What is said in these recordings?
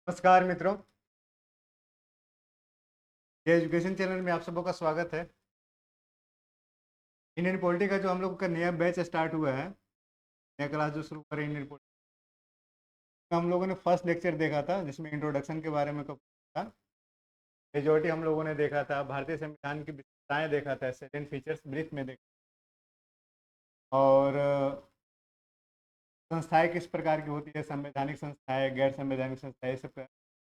नमस्कार मित्रों। ये एजुकेशन चैनल में आप सबों का स्वागत है। इंडियन पॉलिटी का जो हम लोग का नया बैच स्टार्ट हुआ है, नया क्लास जो शुरू करें इंडियन पॉलिटी, हम लोगों ने फर्स्ट लेक्चर देखा था जिसमें इंट्रोडक्शन के बारे में था। मेजोरिटी हम लोगों ने देखा था, भारतीय संविधान की विशेषताएं देखा था, सेलेंट फीचर्स ब्रीफ में देखा, और संस्थाएं किस प्रकार की होती है, संवैधानिक संस्थाएं, गैर संवैधानिक संस्थाएं, ये सब का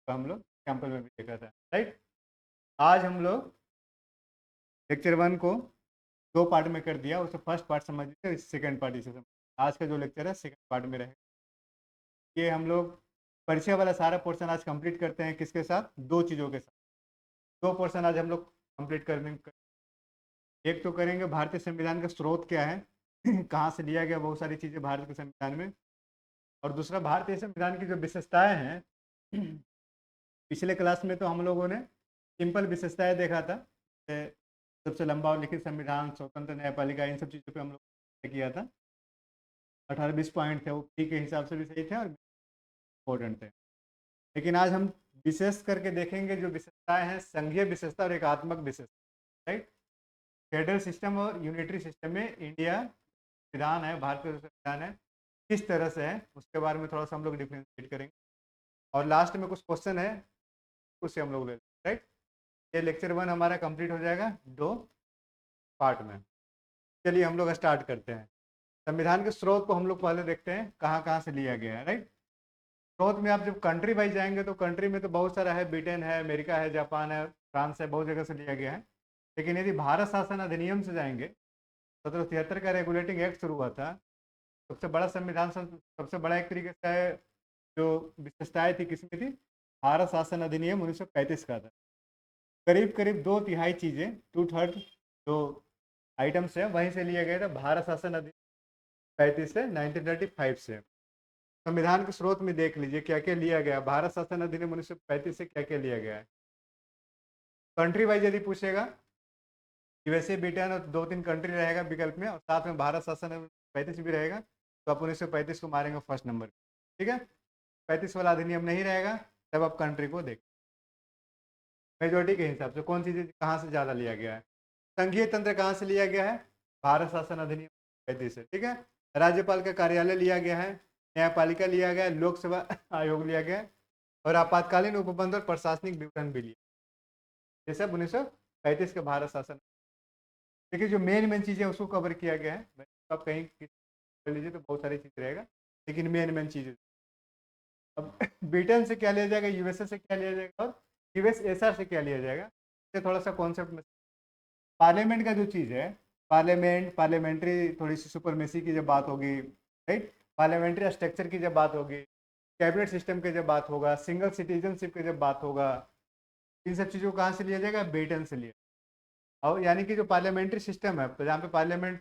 हम लोग एग्जाम्पल में भी देखा था। राइट। आज हम लोग लेक्चर 1 को दो पार्ट में कर दिया, उसे फर्स्ट पार्ट समझ लीजिए, सेकंड पार्ट इसे समझ। आज का जो लेक्चर है सेकंड पार्ट में रहेगा। ये हम लोग परिचय वाला सारा पोर्शन आज कंप्लीट करते हैं, किसके साथ? दो चीज़ों के साथ। दो पोर्शन आज हम लोग कंप्लीट कर देंगे। एक तो करेंगे भारतीय संविधान का स्रोत क्या है कहाँ से लिया गया बहुत सारी चीज़ें भारत के संविधान में, और दूसरा भारतीय संविधान की जो विशेषताएं हैं पिछले क्लास में तो हम लोगों ने सिंपल विशेषताएं देखा था, सबसे लंबा और लिखित संविधान, स्वतंत्र न्यायपालिका, इन सब चीज़ों पे हम लोग ने किया था। 18-20 पॉइंट थे, वो पी के हिसाब से भी सही थे और इम्पोर्टेंट थे। लेकिन आज हम विशेष करके देखेंगे जो विशेषताएं हैं, संघीय विशेषता और एकात्मक विशेषता। राइट। फेडरल सिस्टम और यूनिटरी सिस्टम में इंडिया संविधान है, भारत का जो संविधान है किस तरह से है, उसके बारे में थोड़ा सा हम लोग डिफ्रेंशिएट करेंगे। और लास्ट में कुछ क्वेश्चन है, उससे हम लोग ले लेंगे। राइट। ये लेक्चर 1 हमारा कंप्लीट हो जाएगा दो पार्ट में। चलिए हम लोग स्टार्ट करते हैं। संविधान के स्रोत को हम लोग पहले देखते हैं कहाँ कहाँ से लिया गया है। राइट। स्रोत में आप जब कंट्री वाइज जाएंगे तो कंट्री में तो बहुत सारा है, ब्रिटेन है, अमेरिका है, जापान है, फ्रांस है, बहुत जगह से लिया गया है। लेकिन यदि भारत शासन अधिनियम से जाएंगे, 1773 का रेगुलेटिंग एक्ट शुरू हुआ था। सबसे बड़ा संविधान सबसे बड़ा एक तरीके से जो विशेषताएं थी किसमें थी? भारत शासन अधिनियम 1935 का था। करीब करीब दो तिहाई चीज़ें, टू थर्ड जो आइटम्स है वहीं से लिया गया था, भारत शासन अधिनियम 35 से, 1935 से। संविधान के स्रोत में देख लीजिए क्या क्या लिया गया। भारत शासन अधिनियम 1935 से क्या क्या लिया गया है। कंट्री वाइज यदि पूछेगा, यूएसए, ब्रिटेन और दो तीन कंट्री रहेगा विकल्प में, और साथ में भारत शासन अधिनियम 35 भी रहेगा, तो आप 1935 को मारेंगे फर्स्ट नंबर। ठीक है। 35 वाला अधिनियम नहीं रहेगा, तब आप कंट्री को देख मेजोरिटी के हिसाब से कौन सी चीज कहाँ से ज़्यादा लिया गया है। संघीय तंत्र कहाँ से लिया गया है? भारत शासन अधिनियम 35 से। ठीक है। राज्यपाल का कार्यालय लिया गया है, न्यायपालिका लिया गया है, लोकसभा आयोग लिया गया है, और आपातकालीन उपबंध और प्रशासनिक विवरण भी लिया। ये सब 1935 के भारत शासन। देखिए जो मेन मेन चीज़ें उसको कवर किया गया है। आप कहीं कर लीजिए तो बहुत सारी चीज़ रहेगा, लेकिन मेन मेन चीज़ें। अब ब्रिटेन से क्या लिया जाएगा, यूएसए से क्या लिया जाएगा, और यूएसएसआर से क्या लिया जाएगा, इससे थोड़ा सा कॉन्सेप्ट में। पार्लियामेंट का जो चीज़ है, पार्लियामेंट, पार्लियामेंट्री थोड़ी सी सुपरमेसी की जब बात होगी, राइट, पार्लियामेंट्री स्ट्रक्चर की जब बात होगी, कैबिनेट सिस्टम की जब बात होगा, सिंगल सिटीजनशिप की जब बात होगा, इन सब चीज़ों को कहाँ से लिया जाएगा? ब्रिटेन से लिया। और यानी कि जो पार्लियामेंट्री सिस्टम है, तो जहाँ पे पार्लियामेंट,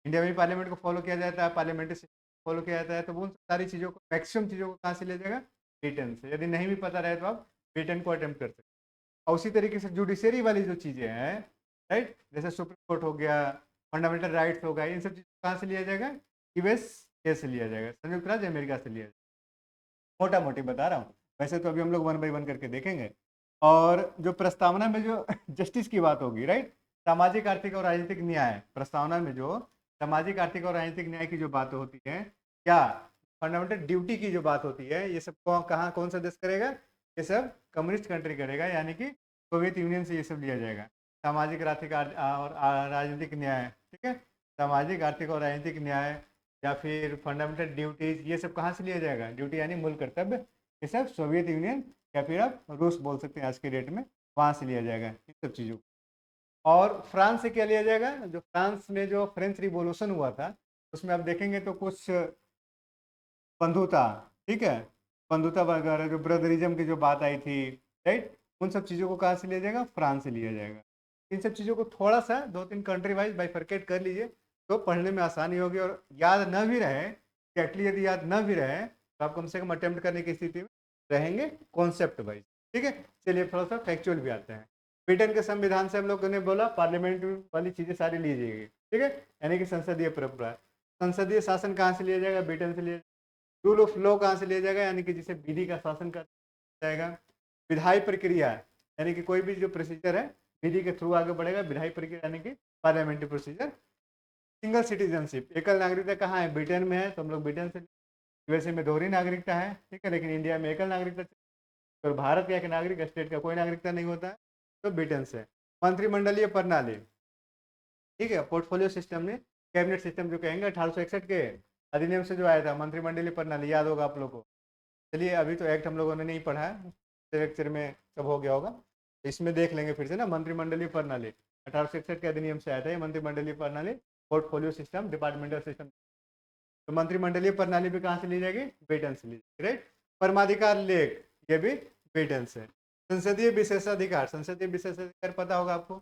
इंडिया में पार्लियामेंट को फॉलो किया जाता है, पार्लियामेंट्री सिस्टम फॉलो किया जाता है, तो वो सारी चीज़ों को, मैक्सिमम चीज़ों को कहाँ से लिया जाएगा? ब्रिटेन से। यदि नहीं भी पता रहे तो आप ब्रिटेन को अटेम्प्ट कर सकते हैं। और उसी तरीके से जुडिशरी वाली जो चीज़ें हैं, राइट, जैसे सुप्रीम कोर्ट हो गया, फंडामेंटल राइट्स हो गया, इन सब चीज़ों कहाँ से लिया जाएगा? यूएसए से लिया जाएगा, संयुक्त राज्य अमेरिका से लिया जाएगा। मोटा मोटी बता रहा हूँ, वैसे तो अभी हम लोग 1 बाई 1 करके देखेंगे। और जो प्रस्तावना में जो जस्टिस की बात होगी, राइट, सामाजिक, आर्थिक और राजनीतिक न्याय, प्रस्तावना में जो सामाजिक, आर्थिक और राजनीतिक न्याय की जो बात होती है, क्या फंडामेंटल ड्यूटी की जो बात होती है, ये सब कहाँ कौन सा देश करेगा? ये सब कम्युनिस्ट कंट्री करेगा, यानी कि सोवियत यूनियन से ये सब लिया जाएगा। सामाजिक, आर्थिक और राजनीतिक न्याय, ठीक है, सामाजिक, आर्थिक और राजनीतिक न्याय, या फिर फंडामेंटल ड्यूटीज, ये सब कहाँ से लिया जाएगा? ड्यूटी यानी मूल कर्तव्य, ये सब सोवियत यूनियन या फिर आप रूस बोल सकते हैं आज के डेट में, वहाँ से लिया जाएगा इन सब चीज़ों को। और फ्रांस से क्या लिया जाएगा? जो फ्रांस में जो फ्रेंच रिवॉल्यूशन हुआ था, उसमें आप देखेंगे तो कुछ बंधुता, ठीक है, बंधुता वगैरह, जो ब्रदरिज्म की जो बात आई थी, राइट, उन सब चीज़ों को कहाँ से लिया जाएगा? फ्रांस से लिया जाएगा। इन सब चीज़ों को थोड़ा सा दो तीन कंट्री वाइज बाइफरकेट कर लीजिए, तो पढ़ने में आसानी होगी। और याद न भी रहे, एक्चुअली यदि याद न भी रहे तो आप कम से कम अटेम्प्ट करने की स्थिति में रहेंगे कॉन्सेप्ट वाइज। ठीक है। चलिए थोड़ा सा फैक्चुअल भी आते हैं। ब्रिटेन के संविधान से हम लोगों ने बोला पार्लियामेंट वाली चीज़ें सारी ली जाएगी, ठीक है, यानी कि संसदीय परंपरा। संसदीय शासन कहाँ से लिया जाएगा? ब्रिटेन से लिया जाएगा। रूल ऑफ लॉ कहाँ से लिया जाएगा, यानी कि जिसे विधि का शासन कर जाएगा। विधायी प्रक्रिया यानी कि कोई भी जो प्रोसीजर है विधि के थ्रू आगे बढ़ेगा। विधायी प्रक्रिया यानी कि पार्लियामेंट्री प्रोसीजर। सिंगल सिटीजनशिप, एकल नागरिकता कहाँ है, ब्रिटेन में है, तो हम लोग ब्रिटेन से। यूएसए में दोहरी नागरिकता है, ठीक है, लेकिन इंडिया में एकल नागरिकता। तो भारत का एक नागरिक, स्टेट का कोई नागरिकता नहीं होता है, तो ब्रिटेन से। मंत्रिमंडलीय प्रणाली, ठीक है, पोर्टफोलियो सिस्टम में कैबिनेट सिस्टम जो कहेंगे 1861 के अधिनियम से जो आया था, मंत्रिमंडलीय प्रणाली, याद होगा आप लोग को। चलिए अभी तो एक्ट हम लोगों ने नहीं पढ़ा है, लेक्चर में सब हो गया होगा, तो इसमें देख लेंगे फिर से ना। मंत्रिमंडलीय प्रणाली 1861 के अधिनियम से आया था ये मंत्रिमंडलीय प्रणाली, पोर्टफोलियो सिस्टम, डिपार्टमेंटल सिस्टम। तो मंत्रिमंडलीय प्रणाली भी कहाँ से ली जाएगी, ब्रिटेन से ली जाएगी, राइट। परमाधिकार लेख, ये भी ब्रिटेन से। संसदीय विशेषाधिकार, संसदीय विशेषाधिकार पता होगा आपको,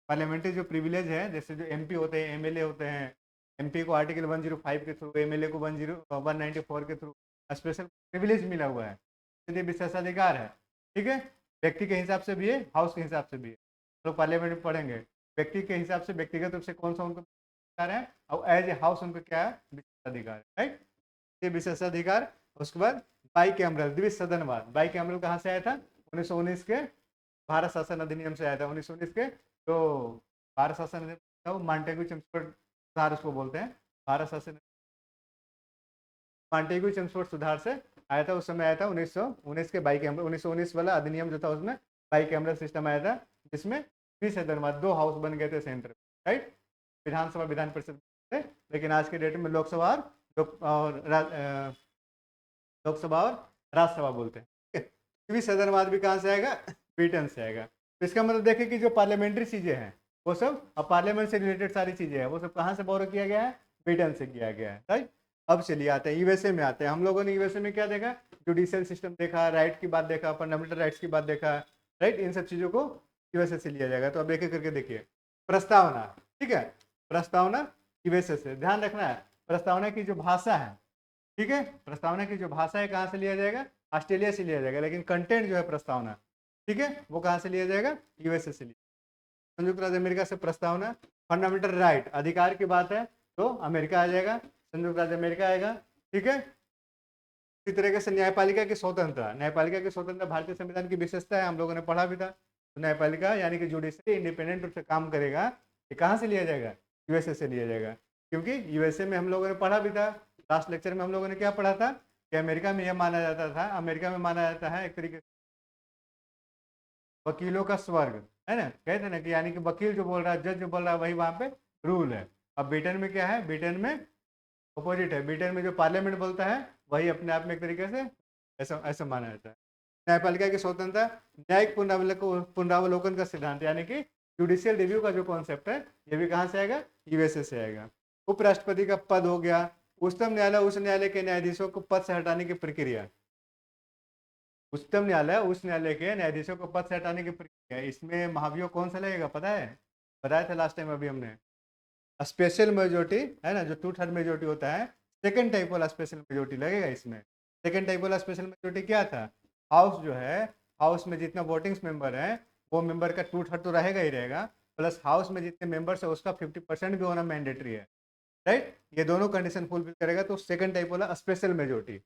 पार्लियामेंट्री जो प्रिविलेज है, जैसे जो एमपी होते हैं, एमएलए होते हैं, एमपी को आर्टिकल 105 के थ्रू, एमएलए को 194 के थ्रू स्पेशल प्रिविलेज मिला हुआ है, संसदीय विशेषाधिकार है, ठीक है। व्यक्ति के हिसाब से भी है, हाउस के हिसाब से भी है, तो पार्लियामेंट में पढ़ेंगे। व्यक्ति के हिसाब से व्यक्तिगत रूप से कौन सा उनको अधिकार है, और एज ए हाउस उनको क्या है, विशेषाधिकार, राइट, ये विशेषाधिकार। उसके बाद बाई कैमरल, द्विसदनवाद सदनवाद। बाई कैमरल कहाँ से आया था, 1919 के भारत शासन अधिनियम से आया था, 1919 के जो भारत शासन अधिनियम था, वो मांटेगू चेम्सफोर्ड सुधार उसको बोलते हैं, भारत शासन मांटेगू चेम्सफोर्ड सुधार से आया था। उस समय आया था 1919 के बाई कैमरल, 1919 वाला अधिनियम जो था उसमें बाई कैमरल सिस्टम आया था, जिसमें द्विसदनवाद, दो हाउस बन गए थे सेंटर, राइट, विधानसभा विधान परिषद थे, लेकिन आज के डेट में लोकसभा और लोकसभा और राज्यसभा बोलते हैं, ठीक है। द्विसदनवाद भी कहाँ से आएगा, ब्रिटेन से आएगा। तो इसका मतलब देखें कि जो पार्लियामेंट्री चीजें हैं वो सब, अब पार्लियामेंट से रिलेटेड सारी चीजें हैं वो सब कहाँ से बोरो किया गया है, ब्रिटेन से किया गया है, राइट। अब चलिए आते हैं यूएसए में, आते हैं हम लोगों ने यूएसए में क्या देखा, जुडिशियल सिस्टम देखा, राइट की बात देखा, फंडामेंटल राइट्स की बात देखा, राइट, इन सब चीजों को यूएसए से लिया जाएगा। तो अब एक एक करके देखिए। प्रस्तावना, ठीक है, प्रस्तावना यूएसए से, ध्यान रखना है, प्रस्तावना की जो भाषा है, ठीक है, प्रस्तावना की जो भाषा है कहाँ से लिया जाएगा, ऑस्ट्रेलिया से लिया जाएगा, लेकिन कंटेंट जो है प्रस्तावना, ठीक है, वो कहाँ से लिया जाएगा, यूएसए से लिया। संयुक्त राज्य अमेरिका से प्रस्तावना। फंडामेंटल राइट, अधिकार की बात है तो अमेरिका आ जाएगा, संयुक्त राज्य अमेरिका आएगा, ठीक है। इसी तरीके से न्यायपालिका की स्वतंत्रता, न्यायपालिका की स्वतंत्रता भारतीय संविधान की विशेषता है, हम लोगों ने पढ़ा भी था। तो न्यायपालिका यानी कि जुडिशरी इंडिपेंडेंट रूप से काम करेगा, ये कहाँ से लिया जाएगा, यूएसए से लिया जाएगा, क्योंकि यूएसए में हम लोगों ने पढ़ा भी था, लास्ट लेक्चर में हम लोगों ने क्या पढ़ा था कि अमेरिका में यह माना जाता था, अमेरिका में माना जाता है एक तरीके से वकीलों का स्वर्ग, है ना, कहते हैं ना कि यानी कि वकील जो बोल रहा है, जज जो बोल रहा है, वही वहाँ पे रूल है। अब ब्रिटेन में क्या है, ब्रिटेन में अपोजिट है, ब्रिटेन में जो पार्लियामेंट बोलता है वही अपने आप में एक तरीके से ऐसा ऐसा माना जाता है। न्यायपालिका की स्वतंत्रता, न्यायिक पुनरावलोकन का सिद्धांत, यानी कि जुडिशियल रिव्यू का जो कॉन्सेप्ट है, ये भी कहाँ से आएगा, यूएसए से आएगा। उपराष्ट्रपति का पद हो गया। उच्चतम न्यायालय उच्च न्यायालय के न्यायाधीशों को पद से हटाने की प्रक्रिया, उच्चतम न्यायालय उच्च न्यायालय के न्यायाधीशों को पद से हटाने की प्रक्रिया, इसमें महाभियोग कौन सा लगेगा पता है, बताया था लास्ट टाइम अभी हमने, स्पेशल मेजोरिटी, है ना, जो 2/3 मेजोरिटी होता है, सेकंड टाइप वाला स्पेशल मेजोरिटी लगेगा इसमें। सेकंड टाइप वाला स्पेशल मेजोरिटी क्या था, हाउस जो है, हाउस में जितना वोटिंग्स मेंबर है वो मेंबर का 2/3 तो रहेगा ही रहेगा, प्लस हाउस में जितने मेंबर्स है उसका 50% भी होना मैंडेटरी है, राइट। ये दोनों कंडीशन फुलफिल करेगा तो सेकंड टाइप वाला स्पेशल मेजोरिटी,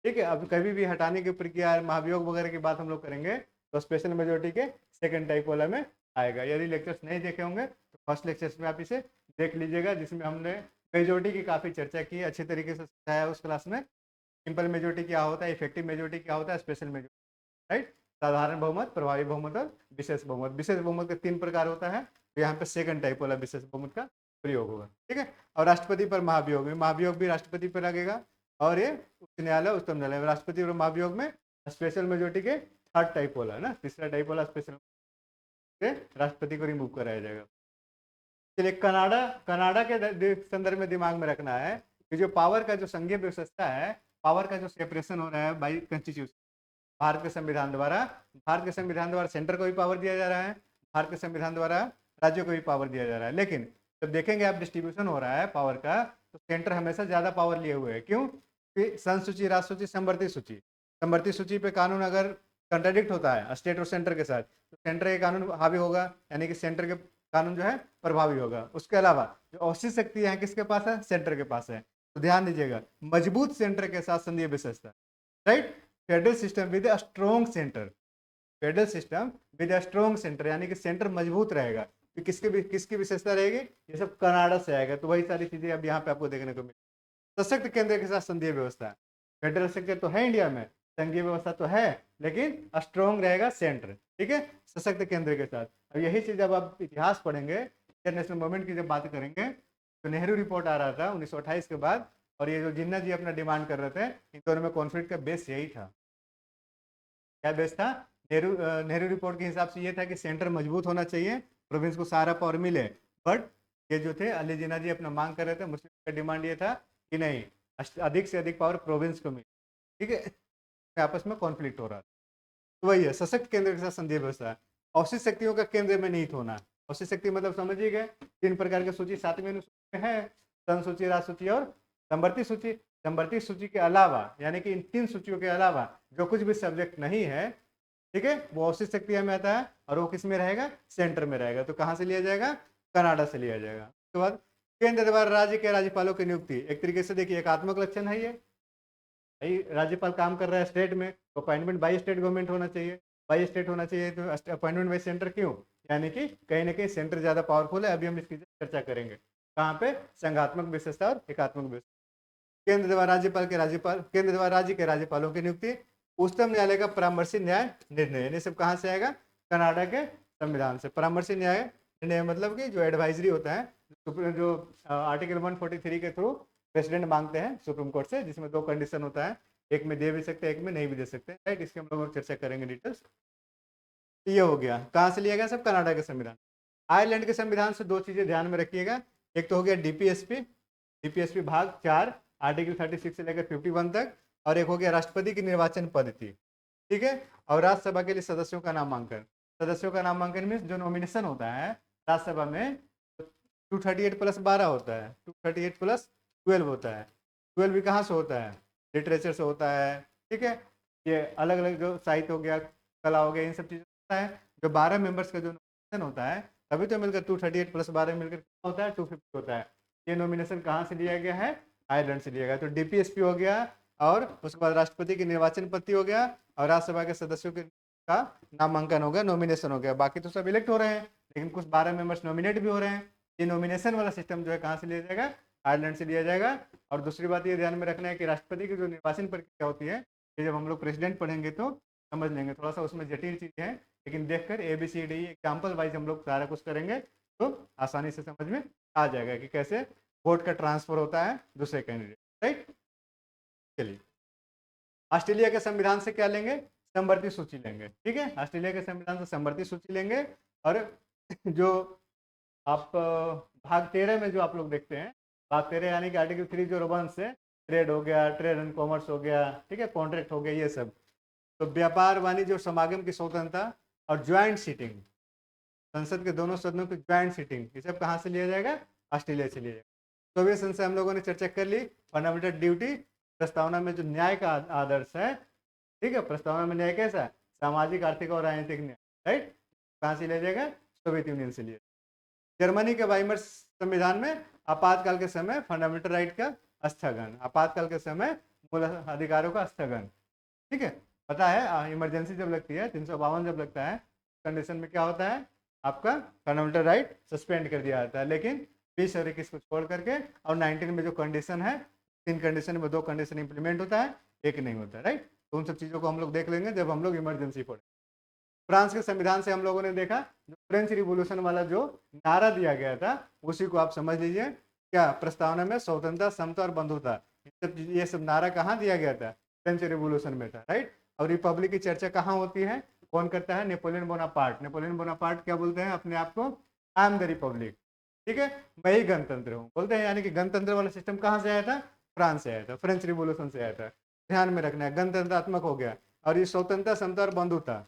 ठीक है। अब कभी भी हटाने की प्रक्रिया, महाभियोग वगैरह की बात हम लोग करेंगे तो स्पेशल मेजोरिटी के सेकंड टाइप वाला में आएगा। यदि लेक्चर्स नहीं देखे होंगे तो फर्स्ट लेक्चर्स में आप इसे देख लीजिएगा, जिसमें हमने मेजोरिटी की काफ़ी चर्चा की, अच्छे तरीके से समझाया उस क्लास में। सिंपल मेजोरिटी क्या होता है, इफेक्टिव मेजोरिटी क्या होता है, स्पेशल मेजोरिटी, राइट, साधारण बहुमत, प्रभावी बहुमत और विशेष बहुमत। विशेष बहुमत के 3 प्रकार होता है, तो यहाँ पे सेकंड टाइप वाला विशेष बहुमत का प्रयोग होगा, ठीक है। और राष्ट्रपति पर महाभियोग में, महाभियोग भी राष्ट्रपति पर लगेगा, और ये उच्च न्यायालय उच्चतम न्यायालय, राष्ट्रपति और महाभियोग में स्पेशल मेजोरिटी के 3rd टाइप वाला है ना, तीसरा टाइप वाला स्पेशल से राष्ट्रपति को रिमूव कराया जाएगा। चलिए कनाडा, कनाडा के संदर्भ में दिमाग में रखना है कि जो पावर का जो संघीय व्यवस्था है, पावर का जो सेपरेशन हो रहा है बाई कॉन्स्टिट्यूशन, भारत के संविधान द्वारा, भारत के संविधान द्वारा सेंटर को भी पावर दिया जा रहा है, भारत के संविधान द्वारा राज्यों को भी पावर दिया जा रहा है। लेकिन जब देखेंगे आप डिस्ट्रीब्यूशन हो रहा है पावर का, तो सेंटर हमेशा ज्यादा पावर लिए हुए है, क्यों, कि संसूची, राजसूची, समवर्ती सूची, समवर्ती सूची पे कानून अगर कंट्राडिक्ट होता है स्टेट और सेंटर के साथ, तो सेंटर के कानून हावी होगा, यानी कि सेंटर के कानून जो है प्रभावी होगा। उसके अलावा जो औषधि शक्ति है किसके पास है, सेंटर के पास है, तो ध्यान दीजिएगा, मजबूत सेंटर के साथ संधीय विशेषता, right. Federal system with a strong centre, federal system with a strong centre, यानी कि सेंटर मजबूत रहेगा। तो किसकी विशेषता रहेगी? ये सब कनाडा से आएगा। तो वही सारी चीजें अब यहाँ पे आपको देखने को मिले। सशक्त केंद्र के साथ संघीय व्यवस्था, फेडरल स्ट्रक्चर तो है इंडिया में, संघीय व्यवस्था तो है, लेकिन स्ट्रॉन्ग रहेगा सेंटर, ठीक है, सशक्त केंद्र के साथ। अब यही चीज जब आप इतिहास पढ़ेंगे, इंटरनेशनल मूवमेंट की जब बात करेंगे, तो नेहरू रिपोर्ट आ रहा था 1928 के बाद, और ये जो जिन्ना जी अपना डिमांड कर रहे थे, इन दोनों में कॉन्फ्लिक्ट का बेस यही था। क्या बेस था? नेहरू रिपोर्ट के हिसाब से ये था कि सेंटर मजबूत होना चाहिए, प्रोविंस को सारा पावर मिले। बट ये जो थे अली जिन्ना जी अपना मांग कर रहे थे, मुस्लिम का डिमांड ये था कि नहीं, अधिक से अधिक पावर प्रोविंस को मिले, ठीक है। आपस में कॉन्फ्लिक्ट हो रहा था। तो वही है, सशक्त केंद्र के साथ संघीय व्यवस्था। औषध शक्तियों का केंद्र में निहित होना। औषध शक्ति मतलब समझिए गए, 3 प्रकार की सूची 7वीं अनुसूची में है, सन सूची, राज सूची और संवर्ती सूची। संवर्ती सूची के अलावा, यानी कि इन 3 सूचियों के अलावा जो कुछ भी सब्जेक्ट नहीं है, ठीक है, वो औषध शक्तियां में आता है, और वो किस में रहेगा? सेंटर में रहेगा। तो कहाँ से लिया जाएगा? कनाडा से लिया जाएगा। उसके बाद केंद्र द्वारा राज्य के राज्यपालों की नियुक्ति, एक तरीके से देखिए एकात्मक लक्षण है ये। भाई राज्यपाल काम कर रहा है स्टेट में, तो अपॉइंटमेंट बाई स्टेट गवर्नमेंट होना चाहिए। बाई स्टेट होना चाहिए तो अपॉइंटमेंट बाई सेंटर क्यों? यानी कि कहीं ना कहीं सेंटर ज्यादा पावरफुल है। अभी हम इसकी चर्चा करेंगे कहाँ पे, संघात्मक विशेषता और एकात्मक विशेषता। केंद्र द्वारा राज्यपाल केंद्र द्वारा राज्य के राज्यपालों की नियुक्ति, उच्चतम न्यायालय का परामर्शी न्याय निर्णय, ये सब कहाँ से आएगा? कनाडा के संविधान से। परामर्शी न्याय निर्णय मतलब कि जो एडवाइजरी होता है, जो आर्टिकल 143 के थ्रू प्रेसिडेंट मांगते हैं सुप्रीम कोर्ट से, जिसमें 2 कंडीशन होता है, एक में दे भी सकते हैं, एक में नहीं भी दे सकते, राइट। इसके हम लोग चर्चा करेंगे डिटेल्स। ये हो गया, कहाँ से लिया गया? सब कनाडा के संविधान। आयरलैंड के संविधान से 2 चीजें ध्यान में रखिएगा। एक तो हो गया डीपीएसपी, डीपीएसपी भाग 4 आर्टिकल 36 से लेकर 51 तक, और एक हो गया राष्ट्रपति की निर्वाचन पद्धति, ठीक है, और राज्यसभा के लिए सदस्यों का नामांकन। सदस्यों का नामांकन मीन्स जो नॉमिनेशन होता है राज्यसभा में, 238 प्लस 12 होता है, 238 प्लस 12 होता है। 12 भी कहाँ से होता है? लिटरेचर से होता है, ठीक है। ये अलग अलग जो साहित्य हो गया, कला हो गया, इन सब चीज़ों होता है। जो 12 मेंबर्स का जो नॉमिनेशन होता है, तभी तो मिलकर 238 प्लस 12 मिलकर होता है 250 होता है। ये नॉमिनेशन कहाँ से लिया गया है? आयरलैंड से लिया गया। तो डीपीएसपी हो गया, और उसके बाद राष्ट्रपति की निर्वाचन पद्धति हो गया, और राज्यसभा के सदस्यों का नामांकन हो गया, नॉमिनेशन हो गया। बाकी तो सब इलेक्ट हो रहे हैं, लेकिन कुछ 12 मेंबर्स नॉमिनेट भी हो रहे हैं। ये नॉमिनेशन वाला सिस्टम जो है कहाँ से लिया जाएगा? आयरलैंड से लिया जाएगा। और दूसरी बात ये ध्यान में रखना है कि राष्ट्रपति की जो निर्वाचन प्रक्रिया होती है, ये जब हम लोग प्रेसिडेंट पढ़ेंगे तो समझ लेंगे, थोड़ा सा उसमें जटिल चीज़ है, लेकिन देखकर ABCD एग्जाम्पल वाइज हम लोग सारा कुछ करेंगे तो आसानी से समझ में आ जाएगा कि कैसे वोट का ट्रांसफर होता है दूसरे कैंडिडेट, राइट। चलिए, ऑस्ट्रेलिया के संविधान से क्या लेंगे? समवर्ती सूची लेंगे, ठीक है। ऑस्ट्रेलिया के संविधान से समवर्ती सूची लेंगे, और जो आप भाग 13 में जो आप लोग देखते हैं, भाग 13 यानी कि आर्टिकल 3 जो रोमन से ट्रेड हो गया, ट्रेड एंड कॉमर्स हो गया, ठीक है, कॉन्ट्रैक्ट हो गया, ये सब। तो व्यापार, वाणिज्य और समागम की स्वतंत्रता और ज्वाइंट सीटिंग, संसद के दोनों सदनों की ज्वाइंट सीटिंग, ये सब कहाँ से लिया जाएगा? ऑस्ट्रेलिया से लिया जाएगा। सोवियत संघ से हम लोगों ने चर्चा कर ली। फंडामेंटल ड्यूटी, प्रस्तावना में जो न्याय का आदर्श है, ठीक है, प्रस्तावना में न्याय कैसा है? सामाजिक, आर्थिक और राजनीतिक न्याय, राइट। कहाँ से लिया जाएगा? सोवियत यूनियन से लिया। जर्मनी के वाइमर संविधान में आपातकाल के समय फंडामेंटल राइट का स्थगन, आपातकाल के समय मूल अधिकारों का स्थगन, ठीक है। पता है इमरजेंसी जब लगती है, 352 जब लगता है, कंडीशन में क्या होता है? आपका फंडामेंटल राइट सस्पेंड कर दिया जाता है। लेकिन 20 और 21 को छोड़ करके और 19 में जो कंडीशन है, 3 कंडीशन में 2 कंडीशन इंप्लीमेंट होता है, 1 नहीं होता है, राइट। तो उन सब चीज़ों को हम लोग देख लेंगे जब हम लोग इमरजेंसी पढ़े। फ्रांस के संविधान से हम लोगों ने देखा, जो फ्रेंच रिवोल्यूशन वाला जो नारा दिया गया था, उसी को आप समझ लीजिए। क्या प्रस्तावना में स्वतंत्रता, समता और बंधुता, ये सब नारा कहाँ दिया गया था? फ्रेंच रिवोल्यूशन में था, राइट। और रिपब्लिक की चर्चा कहाँ होती है? कौन करता है? Napoleon Bonaparte. नेपोलियन बोनापार्ट क्या बोलते हैं अपने आप को? आई एम द रिपब्लिक, ठीक है, मैं ही गणतंत्र हूँ बोलते हैं। यानी कि गणतंत्र वाला सिस्टम कहाँ से आया था? फ्रांस से आया था, फ्रेंच रिवोल्यूशन से आया था। ध्यान में रखना है, गणतंत्रात्मक हो गया। और ये स्वतंत्रता, समता और बंधुता,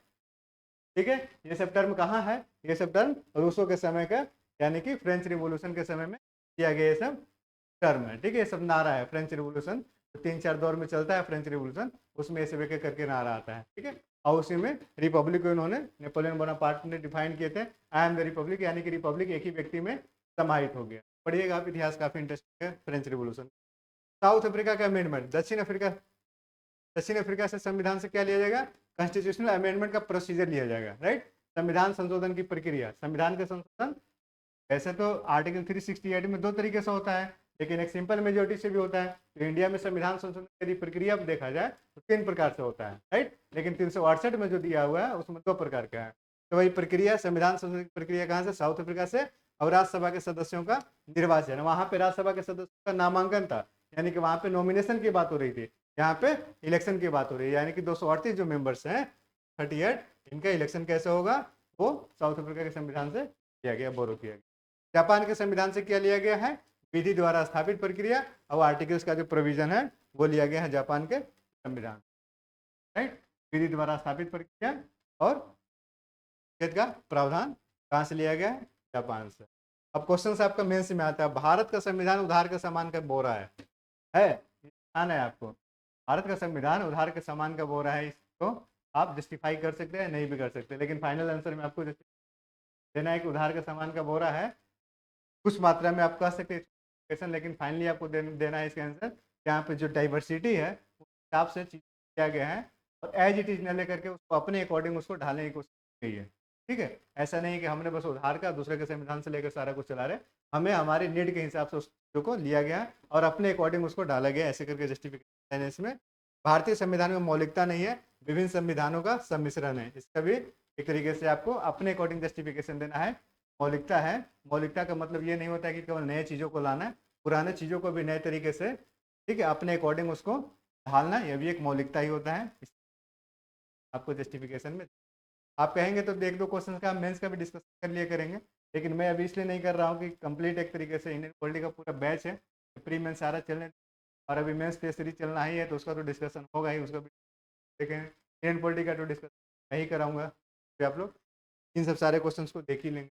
ठीक है, ये सब टर्म कहाँ है? ये सब टर्म रूसों के समय का, यानी कि फ्रेंच रिवोल्यूशन के समय में किया गया ये सब टर्म है, ठीक है। ये सब नारा है। फ्रेंच रिवोल्यूशन तो 3-4 दौर में चलता है फ्रेंच रिवोल्यूशन, उसमें ऐसे एक करके नारा आता है, ठीक है। और उसी में रिपब्लिक को इन्होंने नेपोलियन बोनापार्ट ने डिफाइन किए थे, आई एम द रिपब्लिक, यानी कि रिपब्लिक एक ही व्यक्ति में समाहित हो गया। पढ़िएगा आप इतिहास, काफी इंटरेस्टिंग है फ्रेंच रिवोल्यूशन। साउथ अफ्रीका का अमेंडमेंट, दक्षिण अफ्रीका से संविधान से क्या लिया जाएगा, कॉन्स्टिट्यूशनल अमेंडमेंट का प्रोसीजर लिया जाएगा, राइट। संविधान संशोधन की प्रक्रिया, संविधान का संशोधन वैसे तो आर्टिकल 368 में दो तरीके से होता है, लेकिन एक सिंपल मेजोरिटी से भी होता है। तो इंडिया में संविधान संशोधन यदि प्रक्रिया देखा जाए तो 3 प्रकार से होता है, राइट। लेकिन 368 में जो दिया हुआ है उसमें 2 प्रकार का है। तो वही प्रक्रिया, संविधान संशोधन की प्रक्रिया कहाँ से, साउथ अफ्रीका से। और राज्यसभा के सदस्यों का निर्वाचन, वहां पे राज्यसभा के सदस्यों का नामांकन था, यानी कि वहां पे नॉमिनेशन की बात हो रही थी, यहाँ पे इलेक्शन की बात हो रही है। यानी कि 238 जो मेंबर्स हैं 38, इनका इलेक्शन कैसे होगा, वो साउथ अफ्रीका के संविधान से किया गया, बोरो किया गया। जापान के संविधान से क्या लिया गया है, विधि द्वारा स्थापित प्रक्रिया, और आर्टिकल्स का जो प्रोविजन है वो लिया गया है जापान के संविधान, राइट। विधि द्वारा स्थापित प्रक्रिया और का प्रावधान कहाँ से लिया गया है, जापान से। अब क्वेश्चन आपका मेंस में आता है, भारत का संविधान उधार के समान का बोरा है ध्यान है आपको, भारत का संविधान उधार के समान का बोरा है। इसको आप जस्टिफाई कर सकते हैं, नहीं भी कर सकते, लेकिन फाइनल आंसर में आपको देना है कि उधार के समान का बोरा है। कुछ मात्रा में आप कह सकते हैं, लेकिन फाइनली आपको देना है इसका आंसर। यहाँ पे जो डाइवर्सिटी है उस हिसाब से चीज किया गया है, और एज इट इज न लेकर के उसको अपने अकॉर्डिंग उसको ढालने की कोशिश की है, ठीक है। ऐसा नहीं कि हमने बस उधार का दूसरे के संविधान से लेकर सारा कुछ चला रहे, हमें हमारी नीड के हिसाब से उस चीज़ों को लिया गया और अपने अकॉर्डिंग उसको डाला गया, ऐसे करके जस्टिफिकेशन है इसमें। भारतीय संविधान में मौलिकता नहीं है, विभिन्न संविधानों का सम्मिश्रण है। इसका भी एक तरीके से आपको अपने अकॉर्डिंग जस्टिफिकेशन देना है। मौलिकता है, मौलिकता का मतलब ये नहीं होता है कि केवल नए चीज़ों को लाना है, पुराने चीज़ों को भी नए तरीके से, ठीक है, अपने अकॉर्डिंग उसको ढालना, यह भी एक मौलिकता ही होता है आपको जस्टिफिकेशन में। आप कहेंगे तो एक दो क्वेश्चन का मेंस का भी डिस्कस कर लिया करेंगे, लेकिन मैं अभी इसलिए नहीं कर रहा हूँ कि कंप्लीट एक तरीके से इंडियन पॉलिटी का पूरा बैच है, प्री मेंस सारा चलने, और अभी मेंस टेस्ट सीरीज चलना ही है तो उसका तो डिस्कशन होगा ही, उसका भी देखें। इंडियन पॉलिटी का तो डिस्कशन नहीं कराऊंगा, फिर आप लोग इन सब सारे क्वेश्चन को देख ही लेंगे।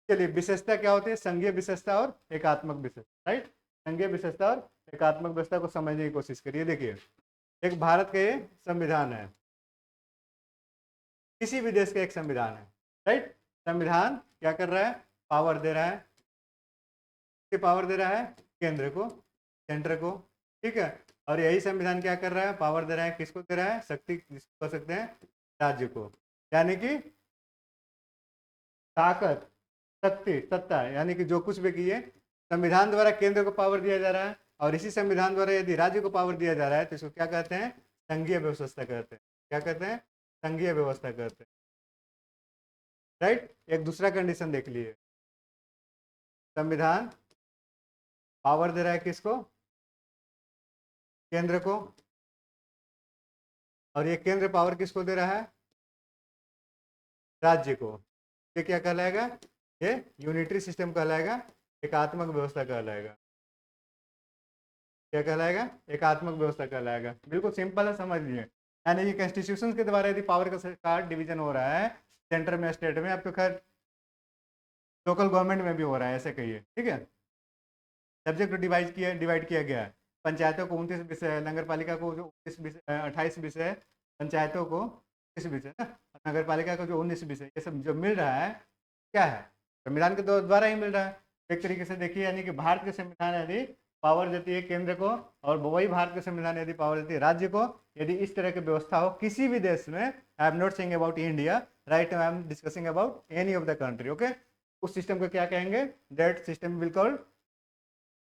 चलिए, विशेषता क्या होती है, संघीय विशेषता और एकात्मक विशेषता, राइट। संघीय विशेषता और एकात्मक विशेषता को समझने की कोशिश करिए। देखिए, एक भारत का ये संविधान है, किसी भी देश का एक संविधान है, राइट। संविधान क्या कर रहा है, पावर दे रहा है, पावर दे रहा है केंद्र को, सेंटर को, ठीक है। और यही संविधान क्या कर रहा है, पावर दे रहा है किसको दे रहा है, शक्ति जिसको कह सकते हैं राज्य को, यानी कि ताकत, शक्ति, सत्ता, यानी कि जो कुछ भी किए संविधान द्वारा केंद्र को पावर दिया जा रहा है, और इसी संविधान द्वारा यदि राज्य को पावर दिया जा रहा है तो इसको क्या कहते हैं, संघीय व्यवस्था कहते हैं। क्या कहते हैं, संघीय व्यवस्था कहते हैं, राइट। एक दूसरा कंडीशन देख लिए, संविधान पावर दे रहा है किसको, केंद्र को, और ये केंद्र पावर किसको दे रहा है, राज्य को। ये क्या कहलाएगा, ये यूनिटरी सिस्टम कहलाएगा, एकात्मक व्यवस्था कहलाएगा। क्या कहलाएगा, एकात्मक व्यवस्था कहलाएगा। बिल्कुल सिंपल है, समझ लीजिए। यानी कि कॉन्स्टिट्यूशन के द्वारा यदि पावर का डिवीजन हो रहा है सेंटर में, स्टेट में, अब तो खैर लोकल गवर्नमेंट में भी हो रहा है, ऐसे कहिए, ठीक है। सब्जेक्ट डिवाइड किया गया है। पंचायतों को 29 विषय है, नगर पालिका को जो 28 विषय है, पंचायतों को 30 विषय ना, नगर पालिका को जो 19 विषय, ये सब जो मिल रहा है क्या है, संविधान के द्वारा ही मिल रहा है। एक तरीके से देखिए, यानी कि भारत के संविधान यदि पावर देती है केंद्र को, और वही भारत के संविधान यदि पावर देती है राज्य को, यदि इस तरह की व्यवस्था हो किसी भी देश में, I am not saying about India, right, I am discussing about any of the country, okay. उस सिस्टम को क्या कहेंगे, that system will called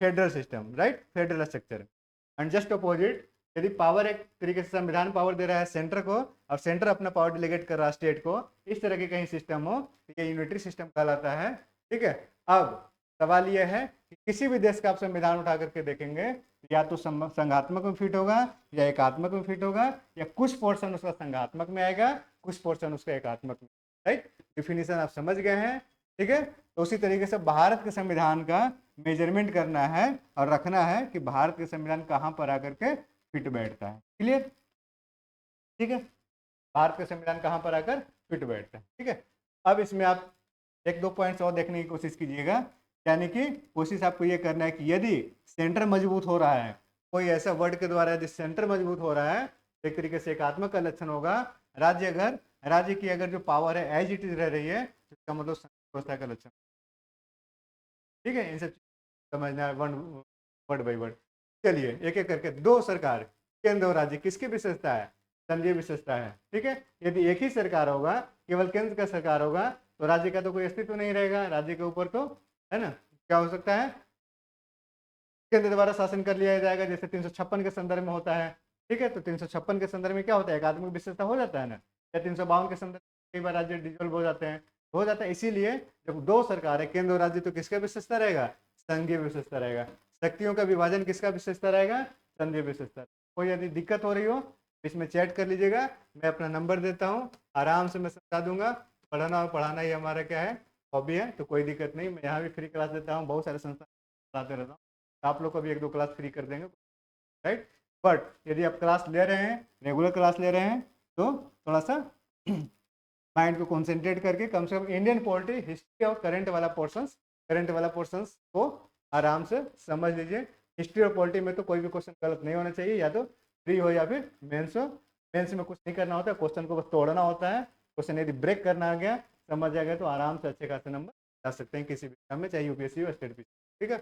federal system, right, federal structure. And just opposite, यदि पावर एक तरीके से संविधान पावर दे रहा है सेंटर को, और सेंटर अपना पावर डिलीगेट कर रहा है स्टेट को, इस तरह के कहीं सिस्टम हो तो ये यूनिटरी सिस्टम कहलाता है, ठीक है। अब सवाल यह है कि किसी भी देश का आप संविधान उठा करके देखेंगे, या तो संघात्मक में फिट होगा, या एकात्मक में फिट होगा, या कुछ पोर्शन उसका संघात्मक में आएगा, कुछ पोर्शन उसका एकात्मक में, राइट। डिफिनीशन आप समझ गए हैं, ठीक है। तो उसी तरीके से भारत के संविधान का मेजरमेंट करना है और रखना है कि भारत के संविधान कहाँ पर आकर के फिट बैठता है, क्लियर, ठीक है। भारत का संविधान कहाँ पर आकर फिट बैठता है, ठीक है। अब इसमें आप एक दो पॉइंट्स और देखने की कोशिश कीजिएगा, यानी कि कोशिश आपको ये करना है कि यदि सेंटर मजबूत हो रहा है, कोई ऐसा वर्ड के द्वारा यदि सेंटर मजबूत हो रहा है, एक तरीके से एकात्मक का लक्षण होगा। राज्य की अगर जो पावर है एज इट इज रह रही है, इसका मतलब व्यवस्था का लक्षण, ठीक है। इन सब समझना है वर्ड बाई वर्ड। चलिए एक एक करके, दो सरकार, केंद्र और राज्य, किसकी विशेषता है? संघीय विशेषता है। ठीक है, यदि एक ही सरकार होगा, केवल केंद्र का सरकार होगा, तो राज्य का तो कोई अस्तित्व नहीं रहेगा, राज्य के ऊपर तो, है ना, क्या हो सकता है, केंद्र द्वारा शासन कर लिया जाएगा, जैसे 356 के संदर्भ में होता है। ठीक है, तो 356 के संदर्भ में क्या होता है, एकात्मक विशेषता हो जाता है ना, या 352 के संदर्भ में कई बार राज्य डिजोल्व हो जाता है। इसीलिए जब दो सरकार है, केंद्र और राज्य, तो किसका विशेषता रहेगा? संघीय विशेषता रहेगा। शक्तियों का विभाजन किसका विशेषता रहेगा? संघीय विशेषता। कोई यदि दिक्कत हो रही हो इसमें चैट कर लीजिएगा, मैं अपना नंबर देता हूँ, आराम से मैं समझा दूंगा। पढ़ना और पढ़ाना ही हमारा क्या है, हॉबी है, तो कोई दिक्कत नहीं। मैं यहाँ भी फ्री क्लास देता हूँ, बहुत सारे संस्थान पढ़ाते रहता हूँ, आप लोग को भी 1-2 क्लास फ्री कर देंगे, राइट। बट यदि आप क्लास ले रहे हैं, रेगुलर क्लास ले रहे हैं, तो थोड़ा सा माइंड को कंसंट्रेट करके कम से कम इंडियन पॉलिटी, हिस्ट्री और करंट वाला पोर्शंस को आराम से समझ लीजिए। हिस्ट्री और पॉलिटी में तो कोई भी क्वेश्चन गलत नहीं होना चाहिए, या तो फ्री हो या फिर मेंस हो। मेंस में कुछ नहीं करना होता है, क्वेश्चन को बस तोड़ना होता है। क्वेश्चन यदि ब्रेक करना आ गया, समझ आ गया, तो आराम से अच्छे खासे नंबर ला सकते हैं किसी भी एग्जाम में, चाहे यूपीएससी हो स्टेट पीसी। ठीक है,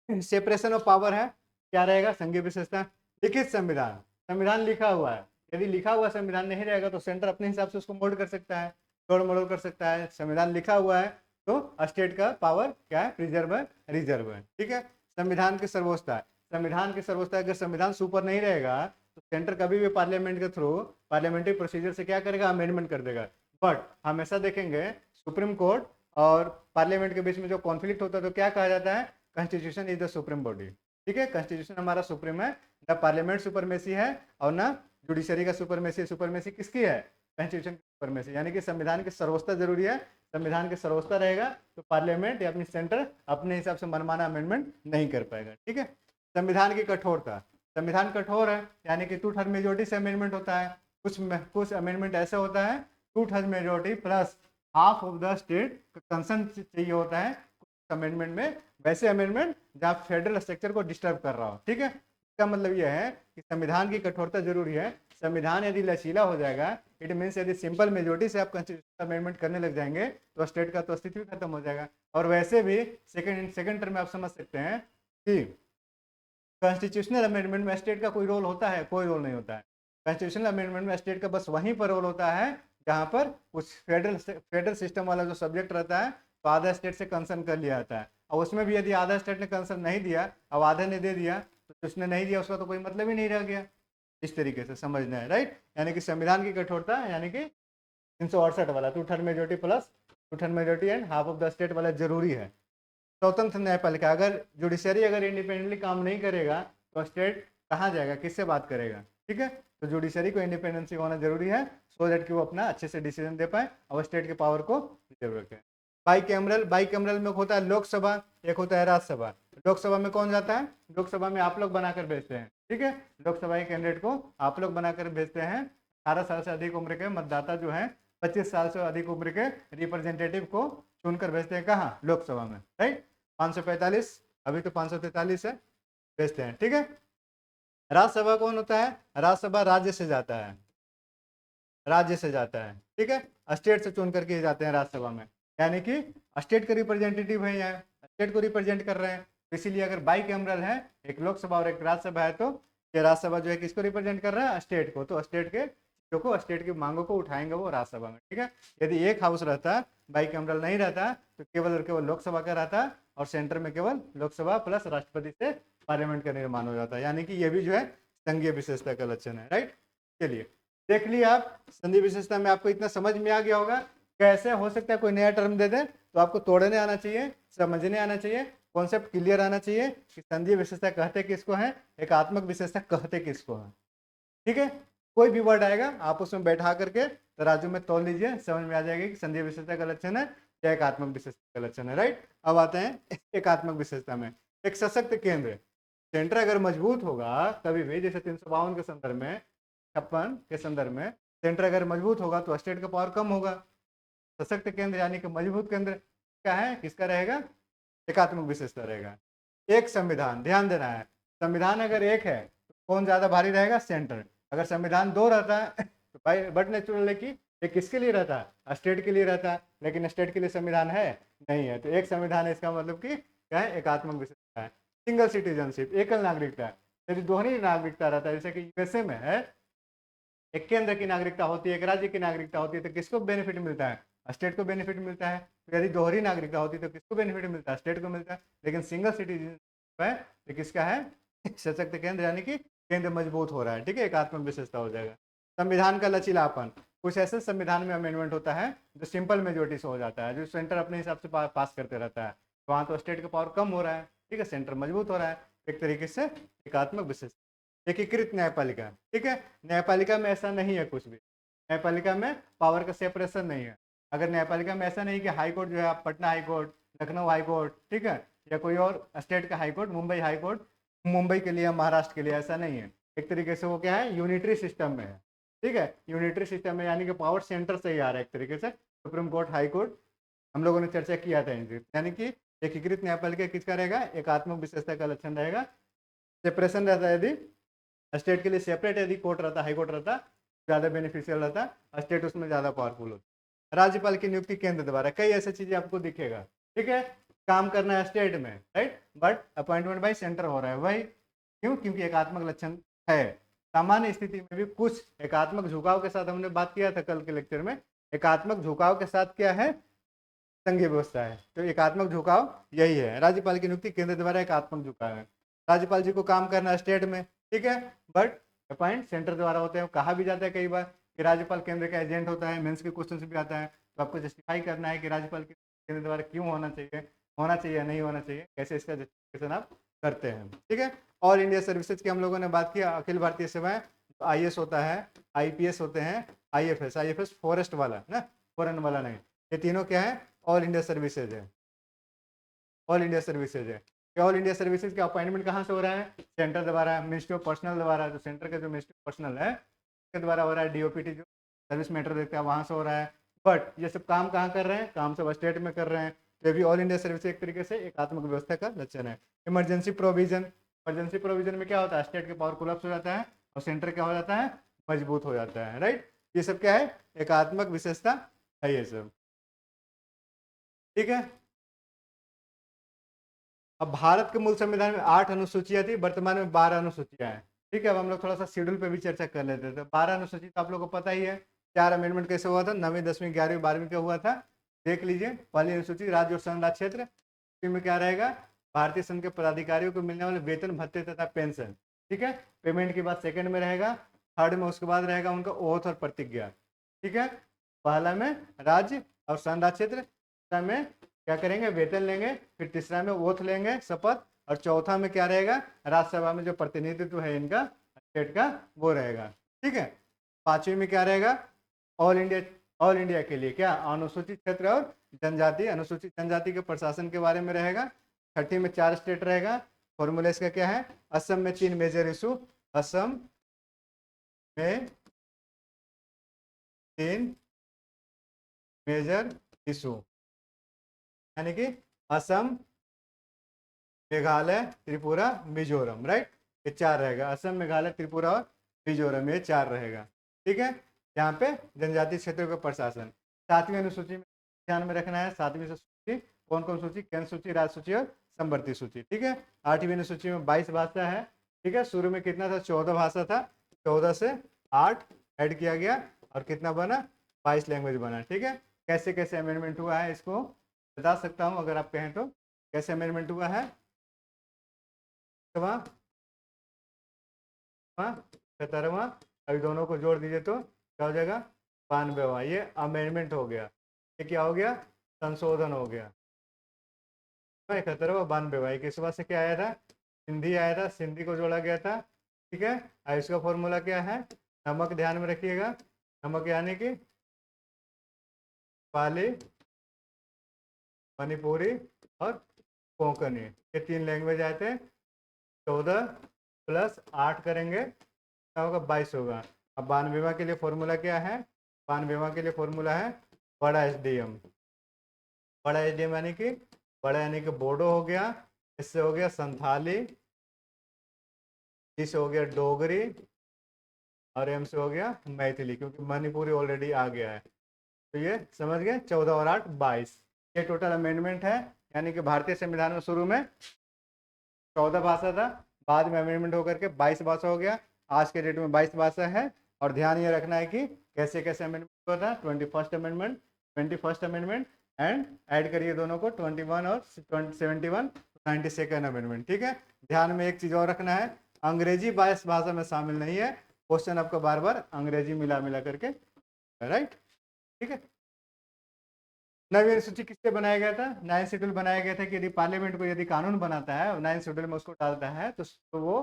सेपरेशन ऑफ पावर है, क्या रहेगा? संघीय विशेषता। लिखित संविधान, संविधान लिखा हुआ है, यदि लिखा हुआ संविधान नहीं रहेगा तो सेंटर अपने हिसाब से उसको मोल्ड कर सकता है, तोड़ मरोड़ कर सकता है। संविधान लिखा हुआ है तो स्टेट का पावर क्या है? प्रिजर्व है, रिजर्व है। ठीक है, संविधान की सर्वोच्चता, संविधान की सर्वोच्चता, अगर संविधान सुपर नहीं रहेगा तो सेंटर कभी भी पार्लियामेंट के थ्रू, पार्लियामेंट्री प्रोसीजर से क्या करेगा? अमेंडमेंट कर देगा। बट हमेशा देखेंगे सुप्रीम कोर्ट और पार्लियामेंट के बीच में जो कॉन्फ्लिक्ट होता है तो क्या कहा जाता है? Constitution is the supreme body. ठीक है, कॉन्स्टिट्यूशन हमारा सुप्रीम है, न पार्लियामेंट सुपरमेसी है और ना जुडिशरी का सुपरमेसी। सुपरमेसी किसकी है? कॉन्स्टिट्यूशन की सुपरमेसी। यानी कि संविधान की सर्वोच्चता जरूरी है। संविधान की सर्वोच्चता रहेगा तो पार्लियामेंट या अपनी सेंटर अपने हिसाब से मनमाना अमेंडमेंट नहीं कर पाएगा। ठीक है, संविधान की कठोरता, संविधान कठोर है, यानी कि 2/3 मेजोरिटी से अमेंडमेंट होता है। कुछ अमेंडमेंट ऐसा होता है 2/3 majority plus half of the state concern चाहिए होता है अमेंडमेंट में, वैसे अमेंडमेंट जहाँ फेडरल स्ट्रक्चर को डिस्टर्ब कर रहा हो। ठीक है, इसका मतलब यह है कि संविधान की कठोरता जरूरी है। संविधान यदि लचीला हो जाएगा, इट मीन्स यदि सिंपल मेजोरिटी से आप कॉन्स्टिट्यूशन अमेंडमेंट करने लग जाएंगे तो स्टेट का तो अस्तित्व खत्म हो जाएगा। और वैसे भी सेकंड टर्म में आप समझ सकते हैं कि कॉन्स्टिट्यूशनल अमेंडमेंट में स्टेट का कोई रोल होता है? कोई रोल नहीं होता है। कॉन्स्टिट्यूशनल अमेंडमेंट में स्टेट का बस वहीं पर रोल होता है जहां पर कुछ फेडरल सिस्टम वाला जो सब्जेक्ट रहता है तो आधा स्टेट से कंसर्न कर लिया जाता है। और उसमें भी यदि आधा स्टेट ने कंसर्न नहीं दिया, अब आधा ने दे दिया, तो जिसने नहीं दिया उसका तो कोई मतलब ही नहीं रह गया। इस तरीके से समझना है, राइट। यानी कि संविधान की कठोरता, यानी कि 368 वाला 2/3 majority plus 2/3 majority and half of the state वाला जरूरी है। स्वतंत्र न्यायपालिका, अगर जुडिशरी अगर इंडिपेंडेंटली काम नहीं करेगा तो स्टेट कहाँ जाएगा, किससे बात करेगा? ठीक है, तो जुडिशरी को इंडिपेंडेंसी होना जरूरी है, सो दैट कि वो अपना अच्छे से डिसीजन दे पाए और स्टेट के पावर को रिजर्व रखें। बाई कैमरल में होता है लोकसभा, एक होता है राज्यसभा। लोकसभा में कौन जाता है? लोकसभा में आप लोग बनाकर भेजते हैं। ठीक है, लोकसभा के कैंडिडेट को आप लोग बनाकर भेजते हैं। 18 साल से अधिक उम्र के मतदाता जो है 25 साल से अधिक उम्र के रिप्रेजेंटेटिव को चुनकर भेजते हैं। कहाँ? लोकसभा में, राइट। 545, अभी तो 543 है, भेजते हैं। ठीक है, राज्यसभा कौन होता है? राज्यसभा राज्य से जाता है, राज्य से जाता है। ठीक है, स्टेट से चुन करके जाते हैं राज्यसभा में, यानी कि स्टेट के रिप्रेजेंटेटिव है, यहाँ स्टेट को रिप्रेजेंट कर रहे हैं। इसीलिए अगर बाई कैमरल है, एक लोकसभा और एक राज्यसभा है, तो ये राज्यसभा जो है किसको रिप्रेजेंट कर रहा है? स्टेट को। तो स्टेट के चीजों को, स्टेट की मांगों को उठाएंगे वो राज्यसभा में। ठीक है, यदि एक हाउस रहता, बाई कैमरल नहीं रहता, तो केवल और केवल लोकसभा का रहता और सेंटर में केवल लोकसभा प्लस राष्ट्रपति से पार्लियामेंट का निर्माण हो जाता है। यानी कि ये भी जो है संघीय विशेषता का लक्षण है, राइट। चलिए देख लिया आप, संधि विशेषता में आपको इतना समझ में आ गया होगा। कैसे हो सकता है कोई नया टर्म दे दे तो आपको तोड़ने आना चाहिए, समझने आना चाहिए, कॉन्सेप्ट क्लियर आना चाहिए कि संधि विशेषता कहते किसको है, एकात्मक विशेषता कहते किसको है। ठीक है, कोई भी वर्ड आएगा आप उसमें बैठा करके तराजू में तोल लीजिए, समझ में आ जाएगा कि संधि विशेषता का लक्षण है या एकात्मक विशेषता का लक्षण है, राइट। अब आते हैं एकात्मक विशेषता में। एक सशक्त केंद्र, सेंटर अगर मजबूत होगा कभी भी, जैसे 352 के संदर्भ में, 56 के संदर्भ में, सेंटर अगर मजबूत होगा तो स्टेट का पावर कम होगा। सशक्त केंद्र यानी कि मजबूत केंद्र क्या है, किसका रहेगा? एकात्मक विशेषता रहेगा। एक संविधान, ध्यान देना है, संविधान अगर एक है तो कौन ज्यादा भारी रहेगा? सेंटर। अगर संविधान दो रहता है तो भाई बट नेचुरल है कि ये किसके लिए रहता है? स्टेट के लिए रहता है, लेकिन स्टेट के लिए संविधान है नहीं है, तो एक संविधान है, इसका मतलब कि क्या है? एकात्मक विशेषता है। सिंगल सिटीजनशिप, एकल नागरिकता। यदि दोहरी नागरिकता रहता है, जैसे कि यूएसए में है, एक केंद्र की नागरिकता होती है, एक राज्य की नागरिकता होती है, तो किसको बेनिफिट मिलता है? स्टेट को बेनिफिट मिलता है। तो यदि दोहरी नागरिकता होती है तो किसको बेनिफिट मिलता है? स्टेट को मिलता है। लेकिन सिंगल सिटीजन है तो किसका है? सशक्त केंद्र, यानी कि केंद्र मजबूत हो रहा है। ठीक है, एकात्मक विशेषता हो जाएगा। संविधान का लचीलापन, कुछ ऐसे संविधान में अमेंडमेंट होता है जो सिंपल मेजोरिटी से हो जाता है, जो सेंटर अपने हिसाब से पास करते रहता है। तो वहाँ तो स्टेट का पावर कम हो रहा है, ठीक है, सेंटर मजबूत हो रहा है, एक तरीके से एकात्मक विशेषता। एकीकृत न्यायपालिका, ठीक है, न्यायपालिका में ऐसा नहीं है कुछ भी, न्यायपालिका में पावर का सेपरेशन नहीं है। अगर न्यायपालिका में ऐसा नहीं कि हाई कोर्ट जो है Patna high court, Lucknow high court, ठीक है, या कोई और स्टेट का high court, Mumbai high court Mumbai के लिए, महाराष्ट्र के लिए, ऐसा नहीं है। एक तरीके से वो क्या है, यूनिटरी सिस्टम में है। ठीक है, यूनिटरी सिस्टम में, यानी कि पावर सेंटर से ही आ रहा है एक तरीके से। सुप्रीम कोर्ट, हाई कोर्ट, हम लोगों ने चर्चा किया था इनकी। यानी कि एकीकृत न्यायपालिका किसका रहेगा? एकात्मक विशेषता का लक्षण रहेगा। सेपरेशन रहता है, यदि स्टेट के लिए सेपरेट यदि कोर्ट रहता, हाई कोर्ट रहता, ज़्यादा बेनिफिशियल रहता, स्टेट उसमें ज़्यादा पावरफुल होता। राज्यपाल की नियुक्ति केंद्र द्वारा, कई ऐसी चीज़ें आपको दिखेगा। ठीक है, काम करना है स्टेट में, right, but appointment by centre हो रहा है। वही क्यों? क्योंकि एकात्मक लक्षण है। सामान्य स्थिति में भी कुछ एकात्मक झुकाव के साथ, हमने बात किया था कल के लेक्चर में, एकात्मक झुकाव के साथ क्या है? संघीय व्यवस्था है। तो एकात्मक झुकाव यही है। राज्यपाल की नियुक्ति केंद्र द्वारा एकात्मक झुकाव है। राज्यपाल जी को काम करना है स्टेट में, ठीक है, बट अपॉइंट सेंटर द्वारा होते हैं। कहा भी जाता है कई बार कि राज्यपाल केंद्र का एजेंट होता है, मेंस के क्वेश्चन भी आता है, तो आपको जस्टिफाई करना है कि राज्यपाल केंद्र द्वारा क्यों होना चाहिए नहीं होना चाहिए, कैसे इसका जस्टिफिकेशन आप करते हैं। ठीक है, ऑल इंडिया सर्विसेज की हम लोगों ने बात किया, अखिल भारतीय सेवाएं, IAS होता है, IPS होते हैं, IFS फॉरेस्ट वाला ना, फॉरेन वाला नहीं, ये तीनों क्या है? ऑल इंडिया सर्विसेज है। ऑल इंडिया सर्विसेज है। ऑल इंडिया सर्विसेज का अपॉइंटमेंट कहाँ से हो रहा है? सेंटर द्वारा, मिनिस्ट्री ऑफ पर्सनल द्वारा, जो सेंटर का जो मिनिस्ट्री ऑफ पर्सनल है के द्वारा हो रहा है। DOPT जो सर्विस मैटर देखता है वहाँ से हो रहा है। बट ये सब काम कहाँ कर रहे हैं? काम सब स्टेट में कर रहे हैं। ये भी ऑल इंडिया सर्विस एक तरीके से एकात्मक व्यवस्था का लक्षण है। इमरजेंसी प्रोविजन, इमरजेंसी प्रोविजन में क्या होता है? स्टेट के पावर कोलैप्स हो जाता है और सेंटर क्या हो जाता है? मजबूत हो जाता है, राइट। ये सब क्या है? एकात्मक विशेषता है ये सब। ठीक है, अब भारत के मूल संविधान में 8 अनुसूचियां थी, वर्तमान में 12 अनुसूचियां हैं। ठीक है, अब हम लोग थोड़ा सा शेड्यूल पे भी चर्चा कर लेते थे। तो 12 अनुसूची तो आप लोगों को पता ही है। 4 अमेंडमेंट कैसे हुआ था? 9वीं, 10वीं, 11वीं, 12वीं का हुआ था। देख लीजिए, पहली अनुसूची राज्य और संघ राज क्षेत्र, इसमें क्या रहेगा? भारतीय संघ के पदाधिकारियों को मिलने वाले वेतन, भत्ते तथा पेंशन। ठीक है, पेमेंट के बाद सेकंड में रहेगा, थर्ड में उसके बाद रहेगा उनका ओथ और प्रतिज्ञा। ठीक है, पहला में राज्य और संघ राज क्षेत्र में क्या करेंगे? वेतन लेंगे। फिर तीसरा में ओथ लेंगे, शपथ। और चौथा में क्या रहेगा? राज्यसभा में जो प्रतिनिधित्व है इनका स्टेट का, वो रहेगा। ठीक है, पांचवी में क्या रहेगा? ऑल इंडिया के लिए क्या? अनुसूचित क्षेत्र और जनजाति, अनुसूचित जनजाति के प्रशासन के बारे में रहेगा। छठी में 4 स्टेट रहेगा। फॉर्मूला इसका क्या है? असम में 3 मेजर इशू, असम में 3 मेजर इशू, यानी कि असम, मेघालय, त्रिपुरा, मिजोरम, राइट। ये 4 रहेगा, असम, मेघालय, त्रिपुरा और मिजोरम, ये 4 रहेगा। ठीक है, यहाँ पे जनजातीय क्षेत्रों का प्रशासन। 7वीं अनुसूची में ध्यान में रखना है, 7वीं सूची कौन कौन सूची? केंद्र सूची, राज्य सूची और संवर्ती सूची। ठीक है, 8वीं अनुसूची में 22 भाषा है। ठीक है, शुरू में कितना था? 14 भाषा था, 14 से 8 ऐड किया गया और कितना बना? 22 लैंग्वेज बना। ठीक है, कैसे कैसे अमेंडमेंट हुआ है इसको बता सकता हूँ अगर आप कहें तो। कैसे अमेंडमेंट हुआ है? 17वां, अभी दोनों को जोड़ दीजिए तो क्या हो जाएगा? 92वां। ये अमेंडमेंट हो गया। ये क्या हो गया? संशोधन हो गया। 71वां, 92वां। किस बात से क्या आया था? सिंधी आया था, सिंधी को जोड़ा गया था। ठीक है, और इसका फॉर्मूला क्या है? नमक, ध्यान में रखिएगा, नमक यानी कि पाली, मणिपुरी और कोंकणी, ये 3 लैंग्वेज आए थे। 14 प्लस 8 करेंगे क्या होगा? 22 होगा। अब 92वां के लिए फॉर्मूला क्या है? 92वां के लिए फॉर्मूला है बड़ा SDM। बड़ा SDM यानी कि बड़ा यानी कि बोडो हो गया, इससे हो गया संथाली, इससे हो गया डोगरी और एम से हो गया मैथिली, क्योंकि मणिपुरी ऑलरेडी आ गया है। तो ये समझ गए, 14 और 8 22। ये टोटल अमेंडमेंट है। यानी कि भारतीय संविधान में शुरू में 14 भाषा था, बाद में अमेंडमेंट होकर के 22 भाषा हो गया। आज के डेट में 22 भाषा है। और ध्यान ये रखना है कि कैसे कैसे अमेंडमेंट हुआ था, 21st अमेंडमेंट एंड ऐड करिए दोनों को 21 और 71, 92nd अमेंडमेंट। ठीक है, ध्यान में एक चीज और रखना है, अंग्रेजी 22 भाषा में शामिल नहीं है। क्वेश्चन आपका बार बार अंग्रेजी मिला मिला करके, राइट। ठीक है, नवीं अनुसूची किससे बनाया गया था? 9 शेड्यूल बनाया गया था कि यदि पार्लियामेंट को यदि कानून बनाता है और 9 शेड्यूल में उसको डालता है तो वो